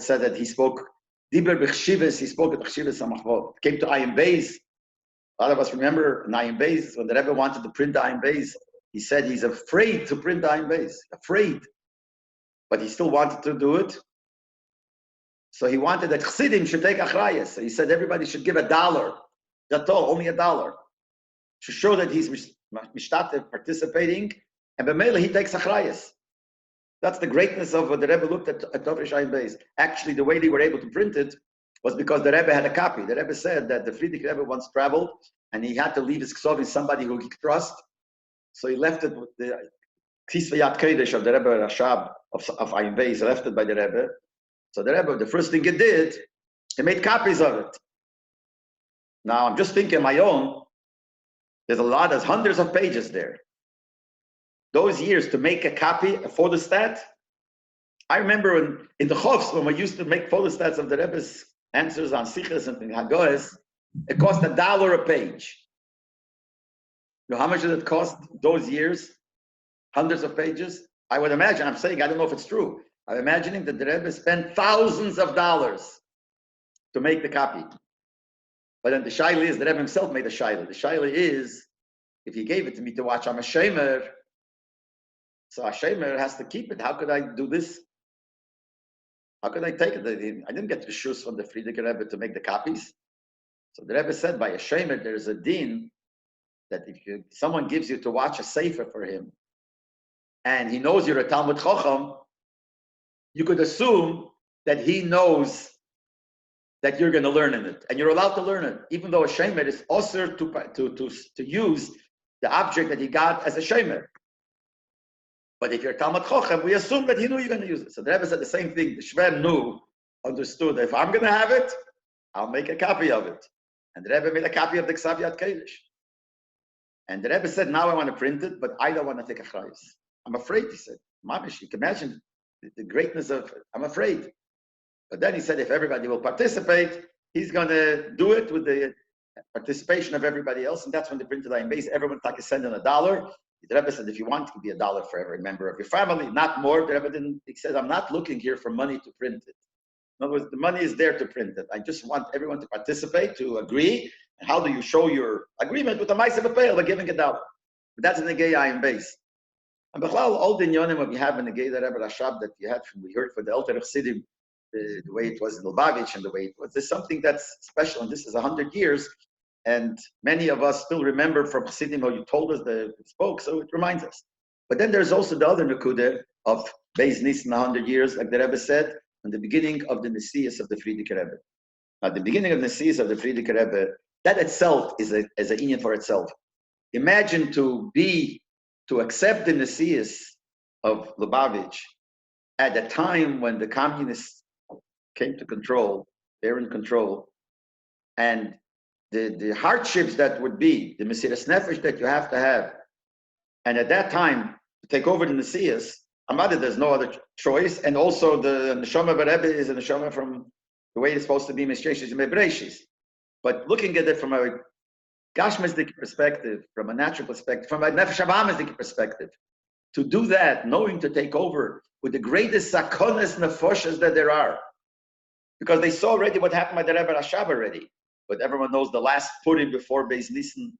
said that he spoke Diber b'chshivas, he spoke at b'chshivas Samachvov. Came to Ayin Beis. A lot of us remember in Ayin Beis, when the Rebbe wanted to print the Ayin Beis, he said he's afraid to print the Ayin Beis. Afraid. But he still wanted to do it. So he wanted that Chassidim should take achrayas. So he said everybody should give $1. That's all, only $1. To show that he's mishtatev, participating, and b'meila he takes achrayas. That's the greatness of what the Rebbe looked at Tovrish Ayin Beis. Actually, the way they were able to print it was because the Rebbe had a copy. The Rebbe said that the Frierdiker Rebbe once traveled, and he had to leave his ksov somebody who he could trust. So he left it with the Kisvayat Kodesh of the Rebbe Rashab of Ayin Beis, left it by the Rebbe. So the Rebbe, the first thing he did, he made copies of it. Now, I'm just thinking my own, there's hundreds of pages there. Those years to make a copy, a photostat. I remember in the Chofs, when we used to make photostats of the Rebbe's answers on Sichas and Hagoes, it cost $1 a page. You know how much did it cost those years? Hundreds of pages? I would imagine, I'm saying, I don't know if it's true. I'm imagining that the Rebbe spent thousands of dollars to make the copy. But then the shaila is, the Rebbe himself made a shaila. The shaila is, if he gave it to me to watch, I'm a shemer, so a shemer has to keep it. How could I do this? How could I take it? I didn't get the shus from the Frierdiker Rebbe to make the copies. So the Rebbe said, by a shemer, there is a din that if someone gives you to watch a sefer for him, and he knows you're a Talmud Chacham, you could assume that he knows that you're going to learn in it, and you're allowed to learn it, even though a shemer is also to use the object that he got as a shemer. But if you're Talmud Chochem, we assume that he knew you're going to use it. So the Rebbe said the same thing. The Shver understood that if I'm going to have it, I'll make a copy of it. And the Rebbe made a copy of the Ksav Yad Kodesh. And the Rebbe said, now I want to print it, but I don't want to take a chrayis. I'm afraid, he said. Mamish, you can imagine the greatness of, I'm afraid. But then he said, if everybody will participate, he's going to do it with the participation of everybody else. And that's when they printed Ayin Beis. Everyone took a cent and $1. The Rebbe said, if you want, it could be $1 for every member of your family, not more. The Rebbe didn't, he said, I'm not looking here for money to print it. In other words, the money is there to print it. I just want everyone to participate, to agree, How do you show your agreement with the Maisa B'Peil by giving it out? But that's in the Gay Ayin Beis. And Bechlal, all the Inyonim what we have in the Gay Rebbe Rashab that you had from, we heard from the Elter Chassidim, the way it was in Lubavitch and the way it was. There's something that's special, and this is 100 years, and many of us still remember from Chassidim how you told us that it spoke, so it reminds us. But then there's also the other Nekudah of Beis Nissan 100 years, like the Rebbe said, and the beginning of the Nesius of the Frierdiker Rebbe. Now, the beginning of the Nesius of the Frierdiker Rebbe, that itself is an inyan for itself. Imagine to accept the Nesius of Lubavitch at a time when the communists came to control, they're in control, and the hardships that would be, the Mesiras Nefesh that you have to have, and at that time, to take over the Nesius, Amada, there's no other choice, and also the Neshama Rebbe is a Neshama from the way it's supposed to be, Mesheshis and Mebreshis. But looking at it from a Gashmisdik perspective, from a natural perspective, from a Nefesh Avamisdik perspective, to do that, knowing to take over with the greatest sakonas nefoshes that there are, because they saw already what happened by the Rebbe Rashab already. But everyone knows the last Purim before Beis Nissan,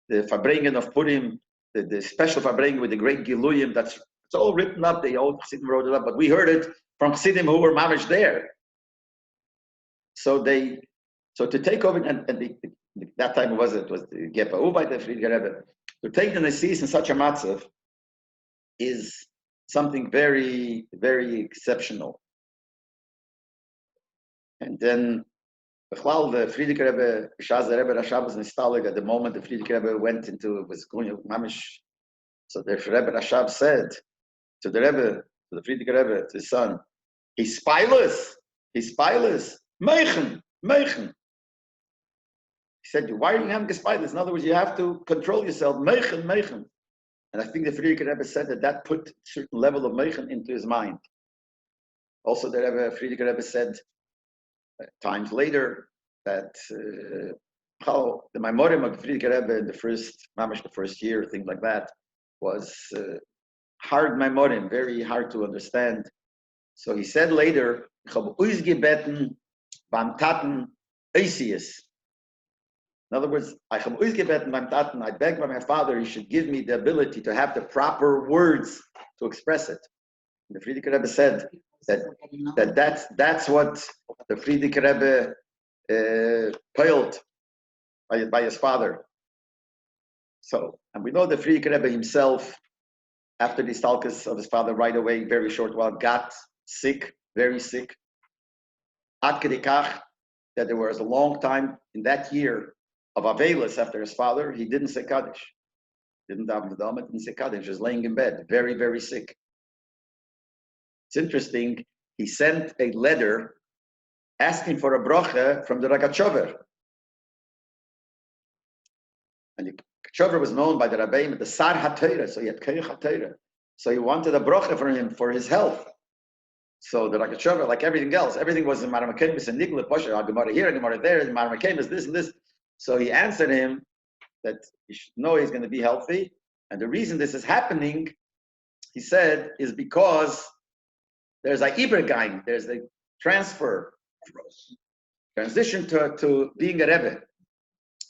the Farbrengen of Purim, the special Farbrengen with the great Giluyim, it's all written up, the old Chassidim wrote it up, but we heard it from Chassidim who were mamish there. So to take over, that time it was the Gepa by the Frierdiker Rebbe, to take the Nesius in such a matzav is something very, very exceptional. And then the Frierdiker Rebbe, Shaz the Rebbe Rashab was installed at the moment the Frierdiker Rebbe went into, was going to mamish. So the Rebbe Rashab said to the Rebbe, to the Frierdiker Rebbe, to his son, he's spileless, Meichen. He said, why are you having spileless? In other words, you have to control yourself, Meichen. And I think the Frierdiker Rebbe said that put a certain level of Meichen into his mind. Also, the Frierdiker Rebbe said times later that how the Maimorim of the Frierdiker Rebbe in the first year, things like that, was hard Maimorim, very hard to understand. So he said later, ich habe ausgebeten beim Taten Eisius. In other words, I have ausgebeten beim Taten, I begged by my father he should give me the ability to have the proper words to express it. And the Frierdiker Rebbe said that's what the Frierdiker Rebbe peiled by his father. So, and we know the Frierdiker Rebbe himself, after the stalkers of his father, right away, very short while, got sick, very sick. Ad kedikach, that there was a long time in that year of Avelis after his father, he didn't say Kaddish. Didn't daven the Dhamma, didn't say Kaddish, just laying in bed, very, very sick. It's interesting, he sent a letter asking for a bracha from the Ragachover. And the Ragachover was known by the Rabbi as the Sar HaTeira, so he had Keich HaTeira. So he wanted a bracha for him for his health. So the Ragachover, like everything else, everything was in Maramakemis and Nigla, Pasha, Gemara here, Gemara there, Maramakemis, this and this. So he answered him that he should know he's going to be healthy. And the reason this is happening, he said, is because there's a Ibergein, there's a transition to being a Rebbe,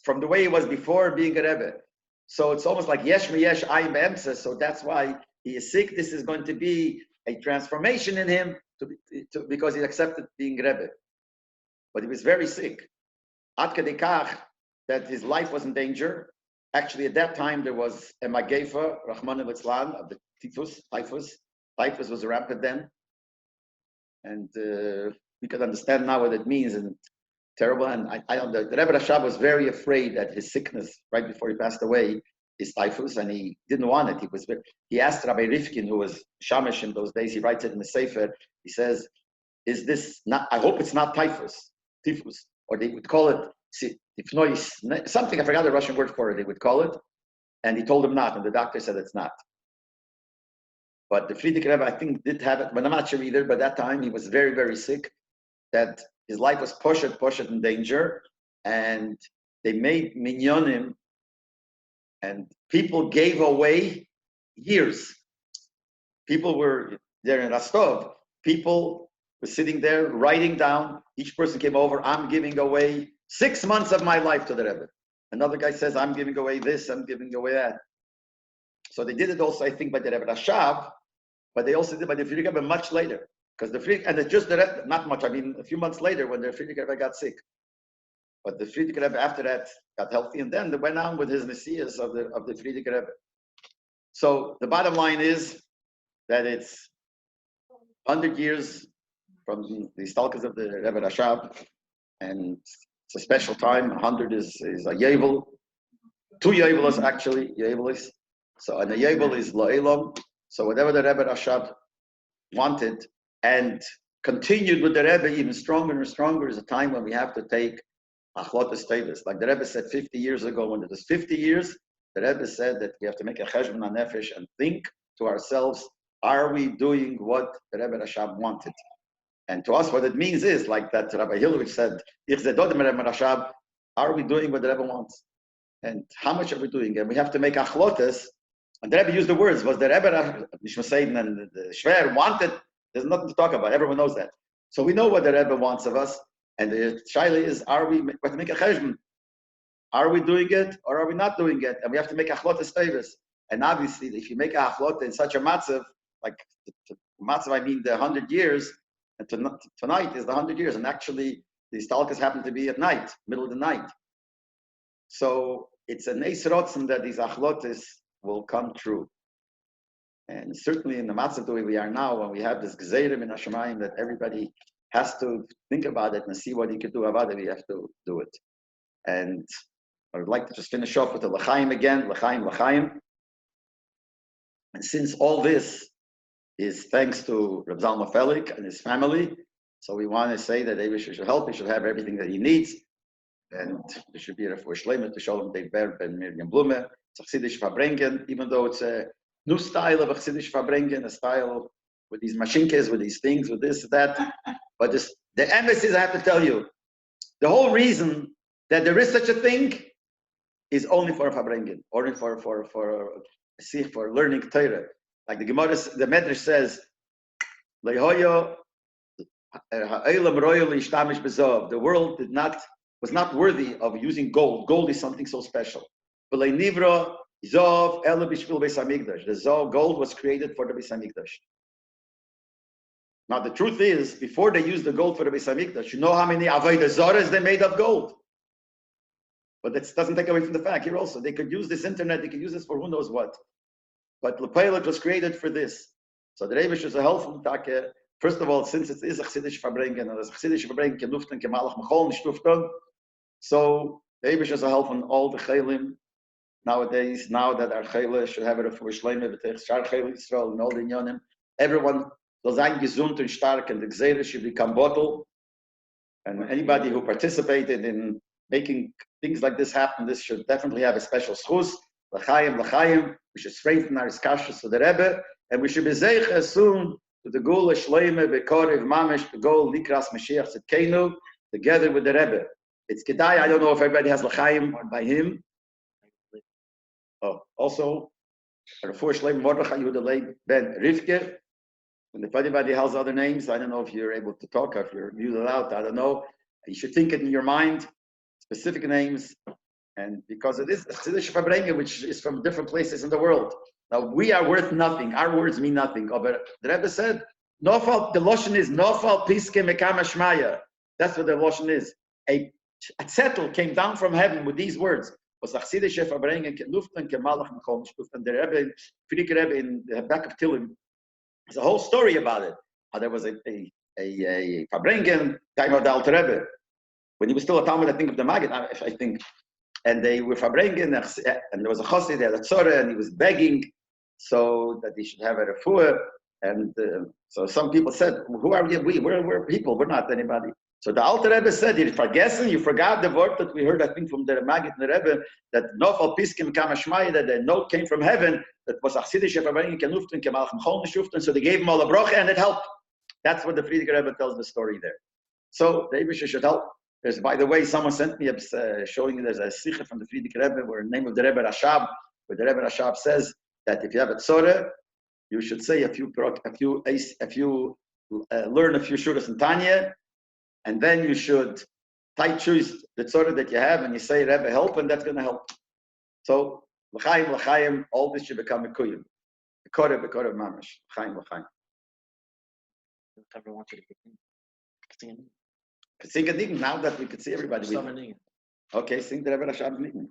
from the way he was before being a Rebbe. So it's almost like Yesh Meyesh Ayin Be'emsa, so that's why he is sick. This is going to be a transformation in him because he accepted being Rebbe. But he was very sick. Ad kedikach, that his life was in danger. Actually, at that time, there was a Magefa, Rahman al-Islam, of the typhus. Typhus was rampant then. And we can understand now what it means, and terrible. And the Rebbe Rashab was very afraid that his sickness, right before he passed away, is typhus, and he didn't want it. He asked Rabbi Rifkin, who was Shamish in those days, he writes it in the Sefer, he says, is this not, I hope it's not typhus, or they would call it something, I forgot the Russian word for it, they would call it, and he told him not, and the doctor said it's not. But the Frierdiker Rebbe, I think, did have it, but I'm not sure either, but that time he was very, very sick, that his life was pushed in danger, and they made minyanim, and people gave away years. People were there in Rostov, people were sitting there writing down, each person came over, I'm giving away 6 months of my life to the Rebbe. Another guy says, I'm giving away this, I'm giving away that. So they did it also, I think, by the Rebbe Rashab, but they also did by the Friedrich Rebbe much later. Because the Friedrich, and it's just the Rebbe, not much, I mean, a few months later when the Friedrich Rebbe got sick. But the Friedrich Rebbe after that got healthy, and then they went on with his Messias of the Friedrich Rebbe. So the bottom line is that it's 100 years from the stalkers of the Rebbe Rashab, and it's a special time. 100 is a Yevel, 2 Yevelos actually, Yevelis. So and the Yevel is La'elam. So whatever the Rebbe Rashab wanted and continued with the Rebbe even stronger and stronger is a time when we have to take achlotas tevis. Like the Rebbe said 50 years ago, when it was 50 years, the Rebbe said that we have to make a cheshbon hanefesh and think to ourselves, are we doing what the Rebbe Rashab wanted? And to us, what it means is, like that Rabbi Hilovich said, if the Dodem Rebbe Rashab, are we doing what the Rebbe wants? And how much are we doing? And we have to make achlotas. And the Rebbe used the words, was the Rebbe, Nishma and the Shver wanted, there's nothing to talk about, everyone knows that. So we know what the Rebbe wants of us, and the shaila is, we have to make a cheshbon. Are we doing it, or are we not doing it? And we have to make achlotas tevis. And obviously, if you make a achlota in such a matzav, like matzav, I mean the 100 years, and tonight is the 100 years, and actually, these talkas happen to be at night, middle of the night. So it's a neis rotzen that these achlotas will come true. And certainly in the matzav the way we are now, when we have this gzeirim in Hashemayim that everybody has to think about it and see what he could do about it, we have to do it. And I would like to just finish off with the l'chaim again, l'chaim. And since all this is thanks to Reb Zalman Felik and his family, so we want to say that Eibush should help, he should have everything that he needs, and there should be a refuah shleima to Shalom Dei Berb and Miriam Blume. It's a Chassidish Farbrengen, even though it's a new style of a Chassidish Farbrengen, a style with these machinkes, with these things, with this, that. But the emphasis, I have to tell you, the whole reason that there is such a thing is only for Farbrengen, only for learning Torah. Like the Gemara, the Medrash says, the world was not worthy of using gold. Gold is something so special. The gold was created for the Beis Hamikdash. Now the truth is, before they used the gold for the Beis Hamikdash, you know how many avodah zaras they made of gold. But that doesn't take away from the fact here also they could use this internet, they could use this for who knows what. But Lepeilik was created for this. So the Eibush is a helpful take. First of all, since it is a Chassidish Farbrengen, and as Chassidish Farbrengen can luften, can malach mechol nishtuften, so the Eibush is a help on all the Chelim nowadays. Now that our Chele should have a refuah shleima v'teich shar Chele Yisrael and all the inyanim, everyone will sein gesund and stark, and the Gzeira should become bottle. And anybody who participated in making things like this happen, this should definitely have a special schus. L'chaim. We should strengthen our iskashus to the Rebbe, and we should be zeicha soon to the Gula Shleime Bekorev Mamish to go Likras Mashiach Tzidkenu together with the Rebbe. It's Kedai. I don't know if everybody has l'chaim by him. Oh, also, Refuah Shleime Mordechai Yehuda Ben Rivke. And if anybody has other names, I don't know if you're able to talk, or if you're muted out. I don't know. You should think it in your mind, specific names. And because it is a Chassidish Farbrengen, which is from different places in the world. Now, we are worth nothing. Our words mean nothing. But the Rebbe said, Nofal, the Lashon is Nofal Piske Mekama Shmaya. That's what the Lashon is. A zettel came down from heaven with these words. Was a Chassidish Farbrengen, Luften, Kemalach, Mechol, and the Rebbe, Friedrich Rebbe in the back of Tilim, there's a whole story about it. How there was a Farbrengen, time of the Alter Rebbe. When he was still a Talmud, I think of the Maggid, I think. And they were Farbrengen, and there was a chassid, they had a tzorah, and he was begging so that he should have a refuah. And so some people said, who are we? We're people, we're not anybody. So the Alter Rebbe said, you forgot the word that we heard, I think, from the Maggid and the Rebbe, that Nofal Piskim Kama Shmaya, that the note came from heaven, that was Achsidish Farbrengen Kenuften, Kemalach Mechol Nishuften, so they gave him all a brocha, and it helped. That's what the Friedrich Rebbe tells the story there. So the Eibush should help. There's, by the way, someone sent me showing there's a sikha from the Friedrich Rebbe, where the name of the Rebbe Rashab, where the Rebbe Rashab says that if you have a tzorah, you should say learn a few shuras in Tanya, and then you should tight choose the sort that you have, and you say, Rebbe, help, and that's going to help. So, l'chaim, all this should become a kuyim. Bekore mamash. L'chaim. Whoever wants you to sing. Sing a nigun, now that we could see everybody. Okay, sing the Rebbe Rashab nigun.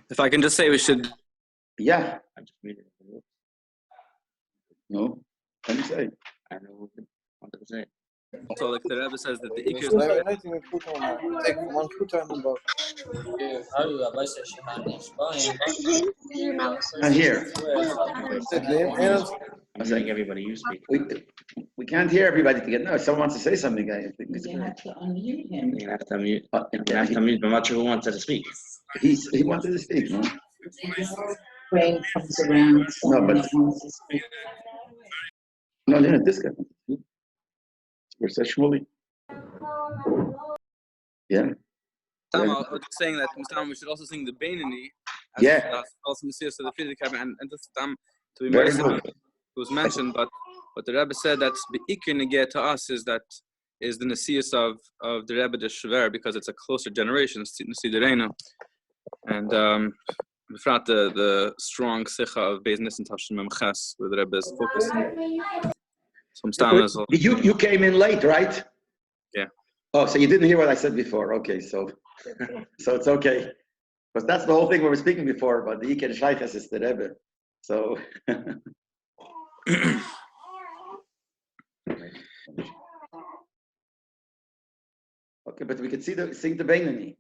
If I can just say we should. Yeah. No. Let me say. I don't know what to say. So, like the Rebbe says that the Iker. Take one footer in the box. And here. I'm saying everybody you speak. We can't hear everybody together. No, if someone wants to say something, I think it's You have to unmute him. You have to unmute. You have to unmute, but I'm not sure who wanted to speak. He wanted to speak, no? Brain comes around. No, but no, this guy. We're so Shmuley. Yeah. I was saying that we should also sing the Beinani. Yeah. Also Messiah of the physical and just to be Very more good. it was mentioned, but what the Rebbe said that the Iker Negeh to us is the Nesius of the Rebbe de Shver, because it's a closer generation, Nesiderenu. And the strong Sicha of Beis Nissan Tafshin Memches, where the Rebbe is focusing. You came in late, right? Yeah. Oh, so you didn't hear what I said before. Okay, so it's okay. Because that's the whole thing we were speaking before about the Iker Shaykhas is the Rebbe. So okay, but we could sing the Beinani.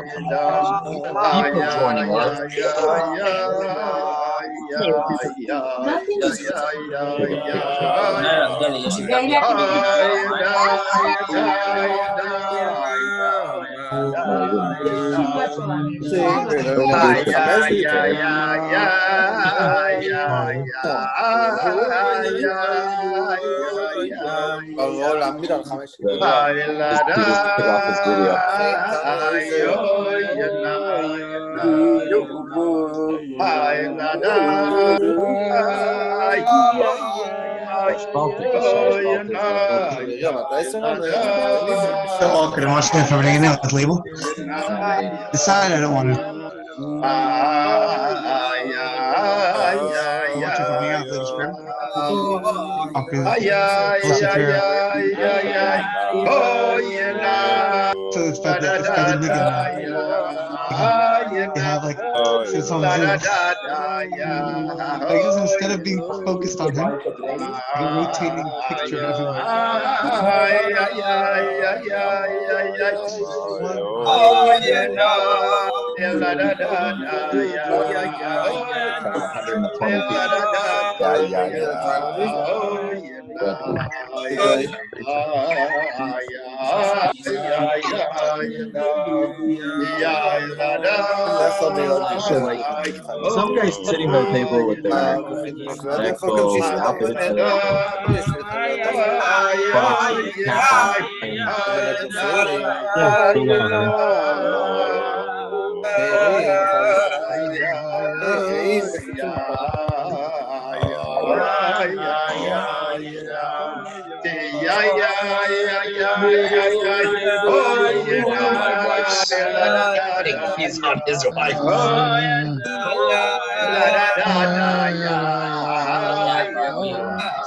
People joining us. Nothing is too much העולם בגלל 5 He just took off his video. So awkward. I'm watching it Farbrengen now with label. Decide I don't want to. I'll watch it Farbrengen with label script. So it's by the Wigan. They have like it's on Zoom. Like just instead of being focused on him, the rotating picture of everyone. Some guys sitting by the table with their MacBooks, outfits, box, cap on, and he's on his wife.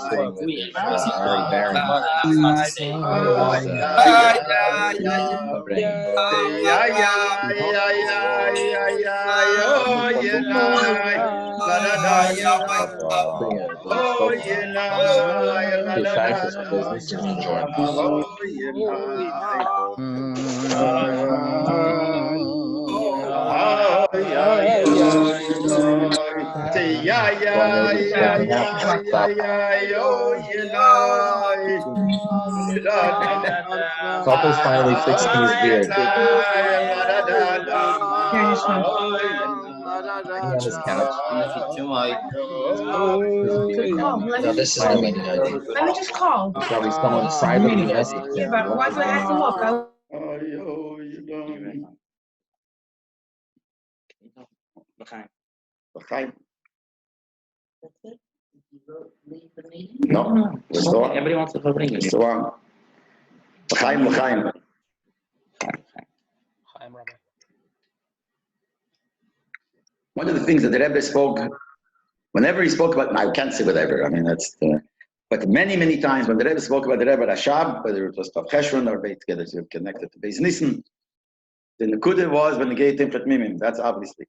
Sitting with his very barren. His fascist business is enjoying. Couple's finally fixing his beard. On his couch. No, this is the meeting ID. Let me just call. Probably someone privately messaged him. Yeah, but why do I have to look? No, we're still on. Everybody wants to Farbrengen. We're still on. L'chaim. One of the things that the Rebbe spoke, whenever he spoke about, I can't say whatever, I mean, that's, but many times when the Rebbe spoke about the Rebbe Rashab, whether it was Tav Cheshvan or Beit together, so connected to Beis Nissan, the Nekuda was when the gate Timfret Mimim, that's obviously.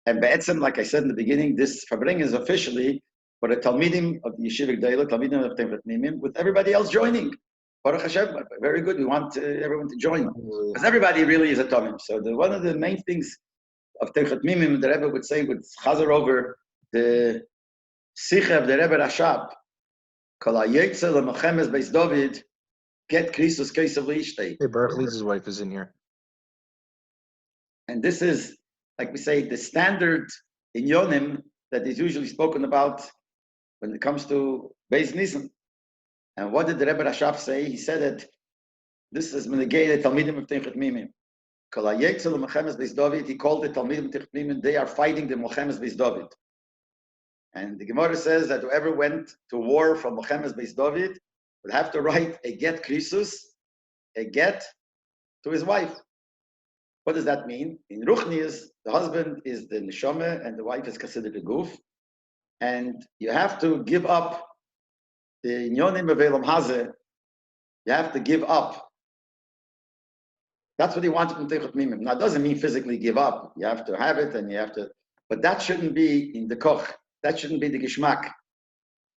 And Be'etzem, like I said in the beginning, this Farbrengen is officially for the Talmidim of the Yeshiva G'dayla, Talmidim of Timfret Mimim, with everybody else joining. Baruch Hashem, very good, we want everyone to join. Because everybody really is a Talmid. So one of the main things of Timfret Mimim, the Rebbe would say, would chazer over the Sicha of the Rebbe Rashab, Kol ha'yetzel l'mochemes Beis David, get Christus Kesav L'ishtei. Hey, Berkeley's wife is in here. And this is, like we say, the standard in Yonim that is usually spoken about when it comes to Beis Nissan. And what did the Rebbe Rashab say? He said that this is Menegei the Talmidim of Timchet Mimim. Kol ha'yetzel l'mochemes Beis David, he called the Talmidim of Timchet Mimim, they are fighting the Mochemes Beis David. And the Gemara says that whoever went to war from Mochemes Beis David would have to write a get Krisus, a get to his wife. What does that mean? In Ruchnius, the husband is the neshama and the wife is considered the guf. And you have to give up the inyonim of Elam Hazeh. You have to give up. That's what he wanted from Teichot Mimim. Now, it doesn't mean physically give up. You have to have it and you have to, but that shouldn't be in the koch. That shouldn't be the geschmack.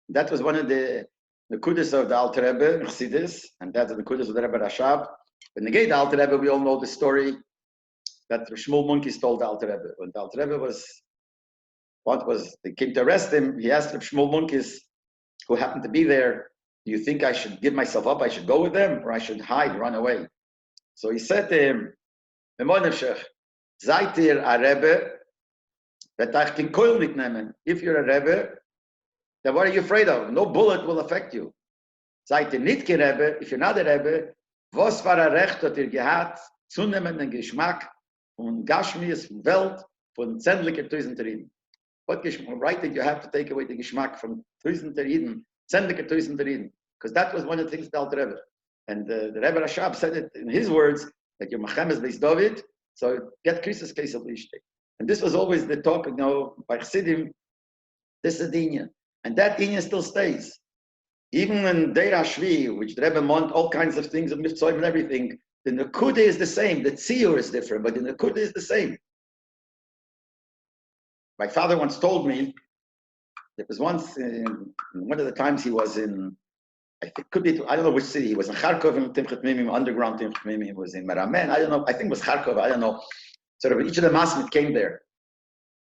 That was one of the kudus of the Alter Rebbe, Chassidus, and that's the kudus of the Rebbe Rashab. When the Gate Alter Rebbe, we all know the story that Shmuel Munkis told the Alter Rebbe. When the Alter Rebbe they came to arrest him, he asked Shmuel Munkis, who happened to be there, do you think I should give myself up, I should go with them, or I should hide, run away? So he said to him, seid ihr a Rebbe, if you're a Rebbe, then what are you afraid of? No bullet will affect you. Seid ihr nicht kein Rebbe, if you're not a Rebbe, was war Recht hat ihr gehabt, zunehmen den Geschmack von Gashmias, von Welt, von zendlicher Tüsenteriden. What right that you have to take away the Geschmack from Tüsenteriden, zendlicher Tüsenteriden, because that was one of the things that Rebbe. And the Rebbe Rashab said it in his words, that you're Machemes Beis David, so get Krisis case of Lishtei. And this was always the talk, by Chassidim, this is the Inyan. And that Inyan still stays. Even in Deir Shvi, which the Rebbe meant all kinds of things of Mifzoim and everything, the Nekuda is the same, the Tziyur is different, but the Nekuda is the same. My father once told me, there was once, one of the times he was in, I think could be, I don't know which city, he was in Kharkov in Timchet Mimim, underground Timchet Mimim, he was in Meramen, I don't know, I think it was Kharkov, I don't know. Sort of each of the Masmid came there.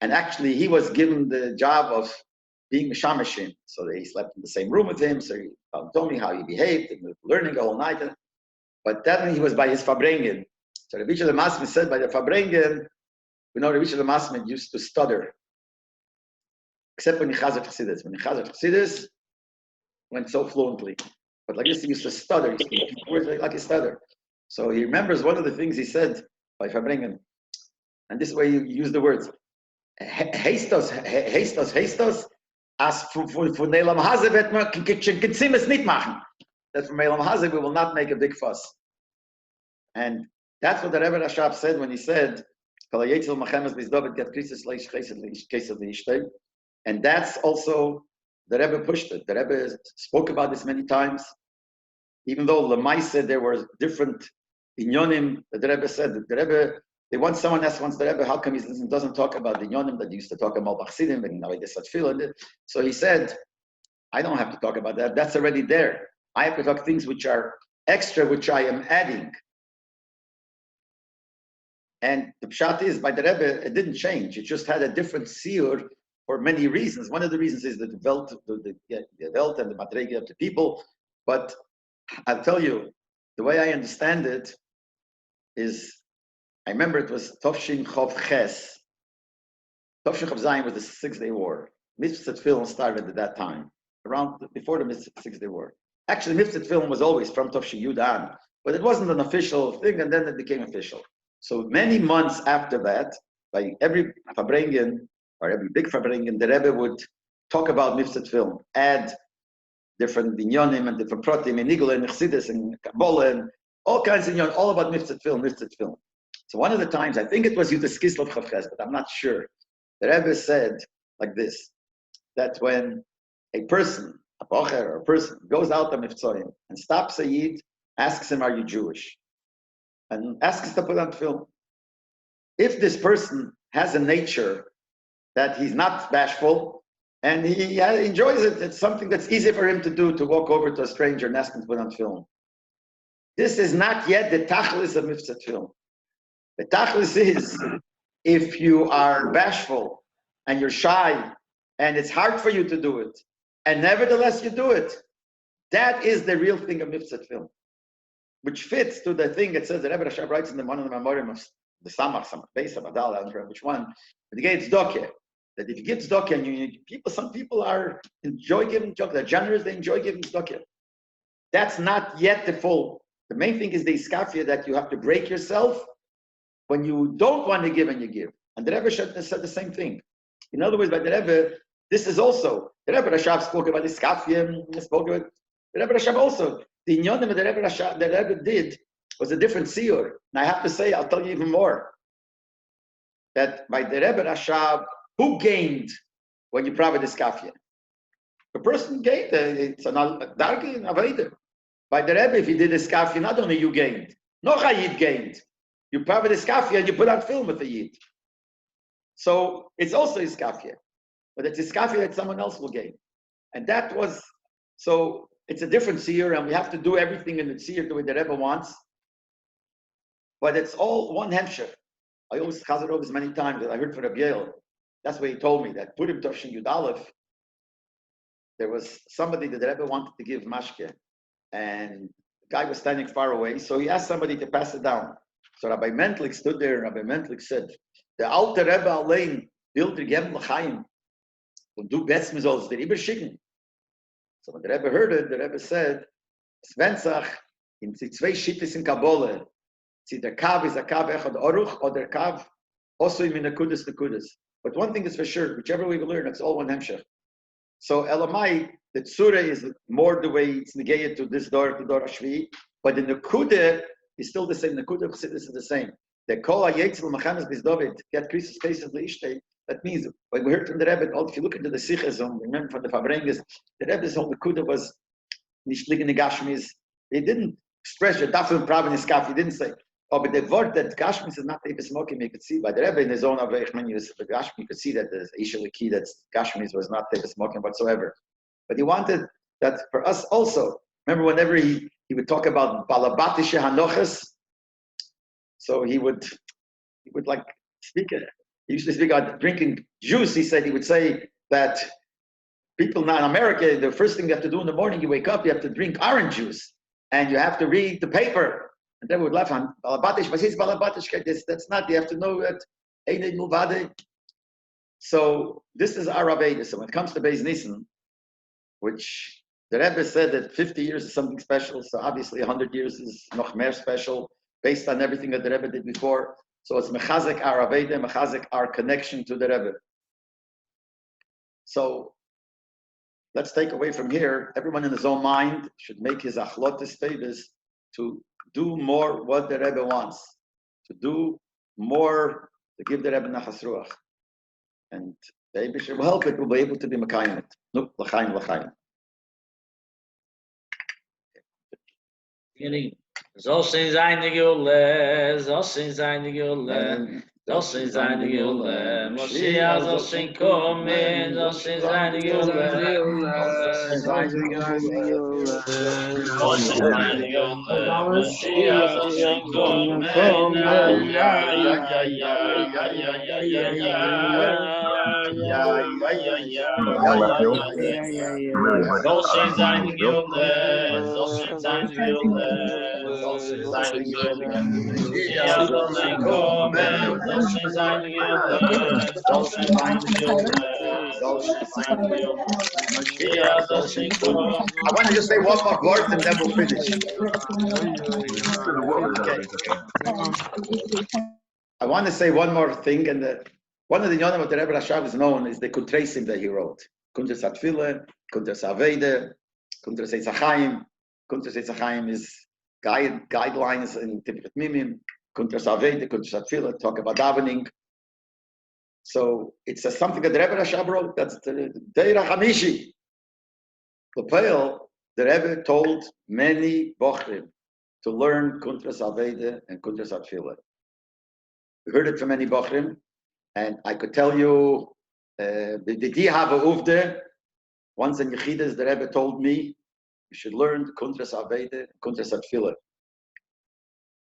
And actually he was given the job of being Mishamashim. So he slept in the same room with him, so he told me how he behaved, and learning the whole night. But then he was by his Farbrengen. So the Rabbi Masmid said by the Farbrengen, Rabbi Masmid used to stutter. Except when he Chazar Chassidus. When he Chazar Chassidus, went so fluently. But like this, he used to stutter. He used to words like a stutter. So he remembers one of the things he said by Farbrengen. And this is where you use the words. Hastos, as von Elam Haze wird man Gezimmes nicht machen. That from Elam Haze we will not make a big fuss. And that's what the Rebbe Rashab said when he said, and that's also, the Rebbe pushed it. The Rebbe spoke about this many times. Even though Lamai said there were different inyonim, the Rebbe said that the Rebbe, someone asked once the Rebbe, how come he doesn't talk about the inyonim that he used to talk about Bachsidim, and now he does such feeling. So he said, I don't have to talk about that. That's already there. I have to talk things which are extra, which I am adding. And the pshat is, by the Rebbe, it didn't change. It just had a different siyur for many reasons. One of the reasons is the wealth and the madrege of the people. But I'll tell you, the way I understand it is, I remember it was Tovshin Chov Ches. Tovshin Chov Zayin was the 6-Day War. Mitzvah Film started at that time, before the 6-Day War. Actually, Mitzvah Film was always from Tovshin Yudan, but it wasn't an official thing, and then it became official. So many months after that, by every Farbrengen, or every big Farbrengen, the Rebbe would talk about Mitzvah Film, add different dinyonim and different protim, and Nigel and Chassidus and Kabbalah, and all kinds of dinyon, all about Mitzvah Film. So one of the times, I think it was Yudas Kislev Chavches, but I'm not sure. The Rebbe said like this, that when a person, a bocher or a person, goes out of Mivtzoyim and stops a Yid, asks him, are you Jewish? And asks to put on film. If this person has a nature that he's not bashful and he enjoys it, it's something that's easy for him to do, to walk over to a stranger and ask him to put on film. This is not yet the tachlis of Mitzvah Film. The tachlis is, if you are bashful and you're shy and it's hard for you to do it, and nevertheless you do it, that is the real thing of Mitzvah Film, which fits to the thing it says, the Rebbe Rashab writes in one of the memoriam of the Samach Beis, Abadal, I don't remember which one, but he gave tzedakah. That if you give tzedakah, and some people enjoy giving tzedakah, they're generous, they enjoy giving tzedakah. That's not yet the full. The main thing is the iskafia, that you have to break yourself when you don't want to give and you give. And the Rebbe said the same thing. In other words, by the Rebbe, this is also, the Rebbe Rashab spoke about iskafia, spoke about, the Rebbe Rashab also, the inyonim that the Rebbe did was a different siyur. And I have to say, I'll tell you even more, that by the Rebbe Rashab, who gained when you provide iskafia? The person gained, it's an darki, an aveda. By the Rebbe, if you did iskafia, not only you gained, no Yid gained. You provide iskafia and you put on film with the Yid. So it's also iskafia, but it's iskafia that someone else will gain. And that was, so it's a different seer, and we have to do everything in the seer the way the Rebbe wants. But it's all one hemshech. I always chazed over this many times that I heard from Rabbi Yale. That's what he told me, that Purim Toshin Yud Aleph, there was somebody that the Rebbe wanted to give mashke, and the guy was standing far away, so he asked somebody to pass it down. So Rabbi Mentlik stood there, and Rabbi Mentlik said, "The alte Rebbe allein will dir geben l'chaim, und du best mir sollst dir überschicken." So when the Rebbe heard it, the Rebbe said, "Svensach in die zwei Shittis in Kabbalah, see the kav is a kav echad oruch, or the kav also in nekudas nekudas." But one thing is for sure, whichever way we learn, it's all one hemshech. So Elamai, the tzura is more the way it's negated to this door, to door Ashvi, but the nekuda is still the same. Nekuda is the same. The kol ha'yetzel machanas bizdovid, get Christus faces leishtei. That means, when we heard from the Rebbe, if you look into the Sichazon, remember from the Farbrengen, the Rebbe's whole nekuda was nicht liegen in Gashmis. He didn't stress the dafel problem in skaf. He didn't say, oh, but the word that Gashmis is not even smoking, you could see by the Rebbe in his own Avech menu, the Gashmis, you could see that the Ishal key that Gashmis was not even smoking whatsoever. But he wanted that for us also. Remember, whenever he would talk about Balabatisha Hanochas, so he would like speak. He used to speak about drinking juice. He said he would say that people now in America, the first thing you have to do in the morning, you wake up, you have to drink orange juice, and you have to read the paper. And they would laugh on Balabatish, but he's Balabatish. That's not. You have to know that. So this is our Rabbi. So when it comes to Beis Nissan, which the Rebbe said that 50 years is something special, so obviously 100 years is noch mehr special, based on everything that the Rebbe did before. So it's mechazek our Aveda, mechazek our connection to the Rebbe. So let's take away from here, everyone in his own mind should make his achlotis tavis to do more what the Rebbe wants, to do more, to give the Rebbe nachas ruach. And the Eibusher will help it, we'll be able to be mekayim it. No, l'chaim, l'chaim. So sind seine Gule, so sind seine Gule, so sind seine Gule, Moschia, so sind kommen, so sind seine Gule, so sind seine Gule, so sind seine Gule, Moschia, so sind kommen, so sind seine Gule, so sind seine Gule, I want to just say one more word and then we'll finish. Okay. I want to say one more thing, and one of the yonim of the Rebbe Rashav is known is the Kuntresim that he wrote. Kuntres Atfile, Kuntres Avede, Kuntres Eitzachayim. Kuntres Eitzachayim is guidelines in Tiferet Mimim. Kuntres Avede, Kuntres Atfile, talk about davening. So it's something that the Rebbe Rashav wrote. That's the Deira Hamishi. Lepel, the Rebbe told many bochrim to learn Kuntres Avede and Kuntres Atfile. We heard it from many bochrim, and I could tell you, did he have a uvde? Once in Yechidas, the Rebbe told me, you should learn Kuntres Avede and Kuntres Atfile.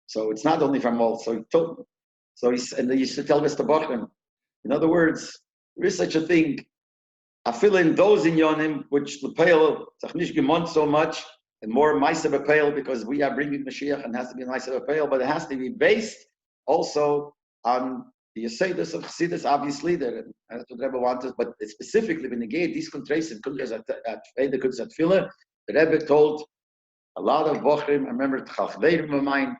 So it's not only from all. So he told me. And they used to tell Mr. Bochrim. In other words, there is such a thing. I feel in those inyonim which the pale nicht gemont so much, and more ma'aser b'peil because we are bringing Mashiach and has to be ma'aser b'peil, but it has to be based also on the Yesodus of Chassidus, obviously, that's what the Rebbe wanted, but specifically when he gave these contrasts and Kuntres Atfile, the Rebbe told a lot of bochrim, I remember Chalchveirim of mine,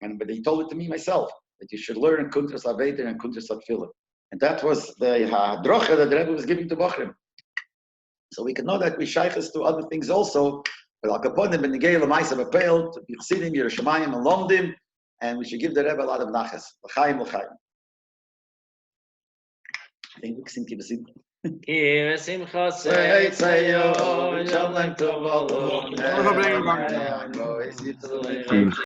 but he told it to me myself, that you should learn Kuntres Aveda and Kuntres Atfile. And that was the hadrocha that the Rebbe was giving to bochrim. So we can know that we shaykhs to other things also, but Al Kaponim, Ben Negei, L'maisa B'Peil, to Yichsidim, Yerushalayim, and Lomdim, and we should give the Rebbe a lot of nachas. L'chaim, l'chaim. I think we can keep it simple. Farbrengen.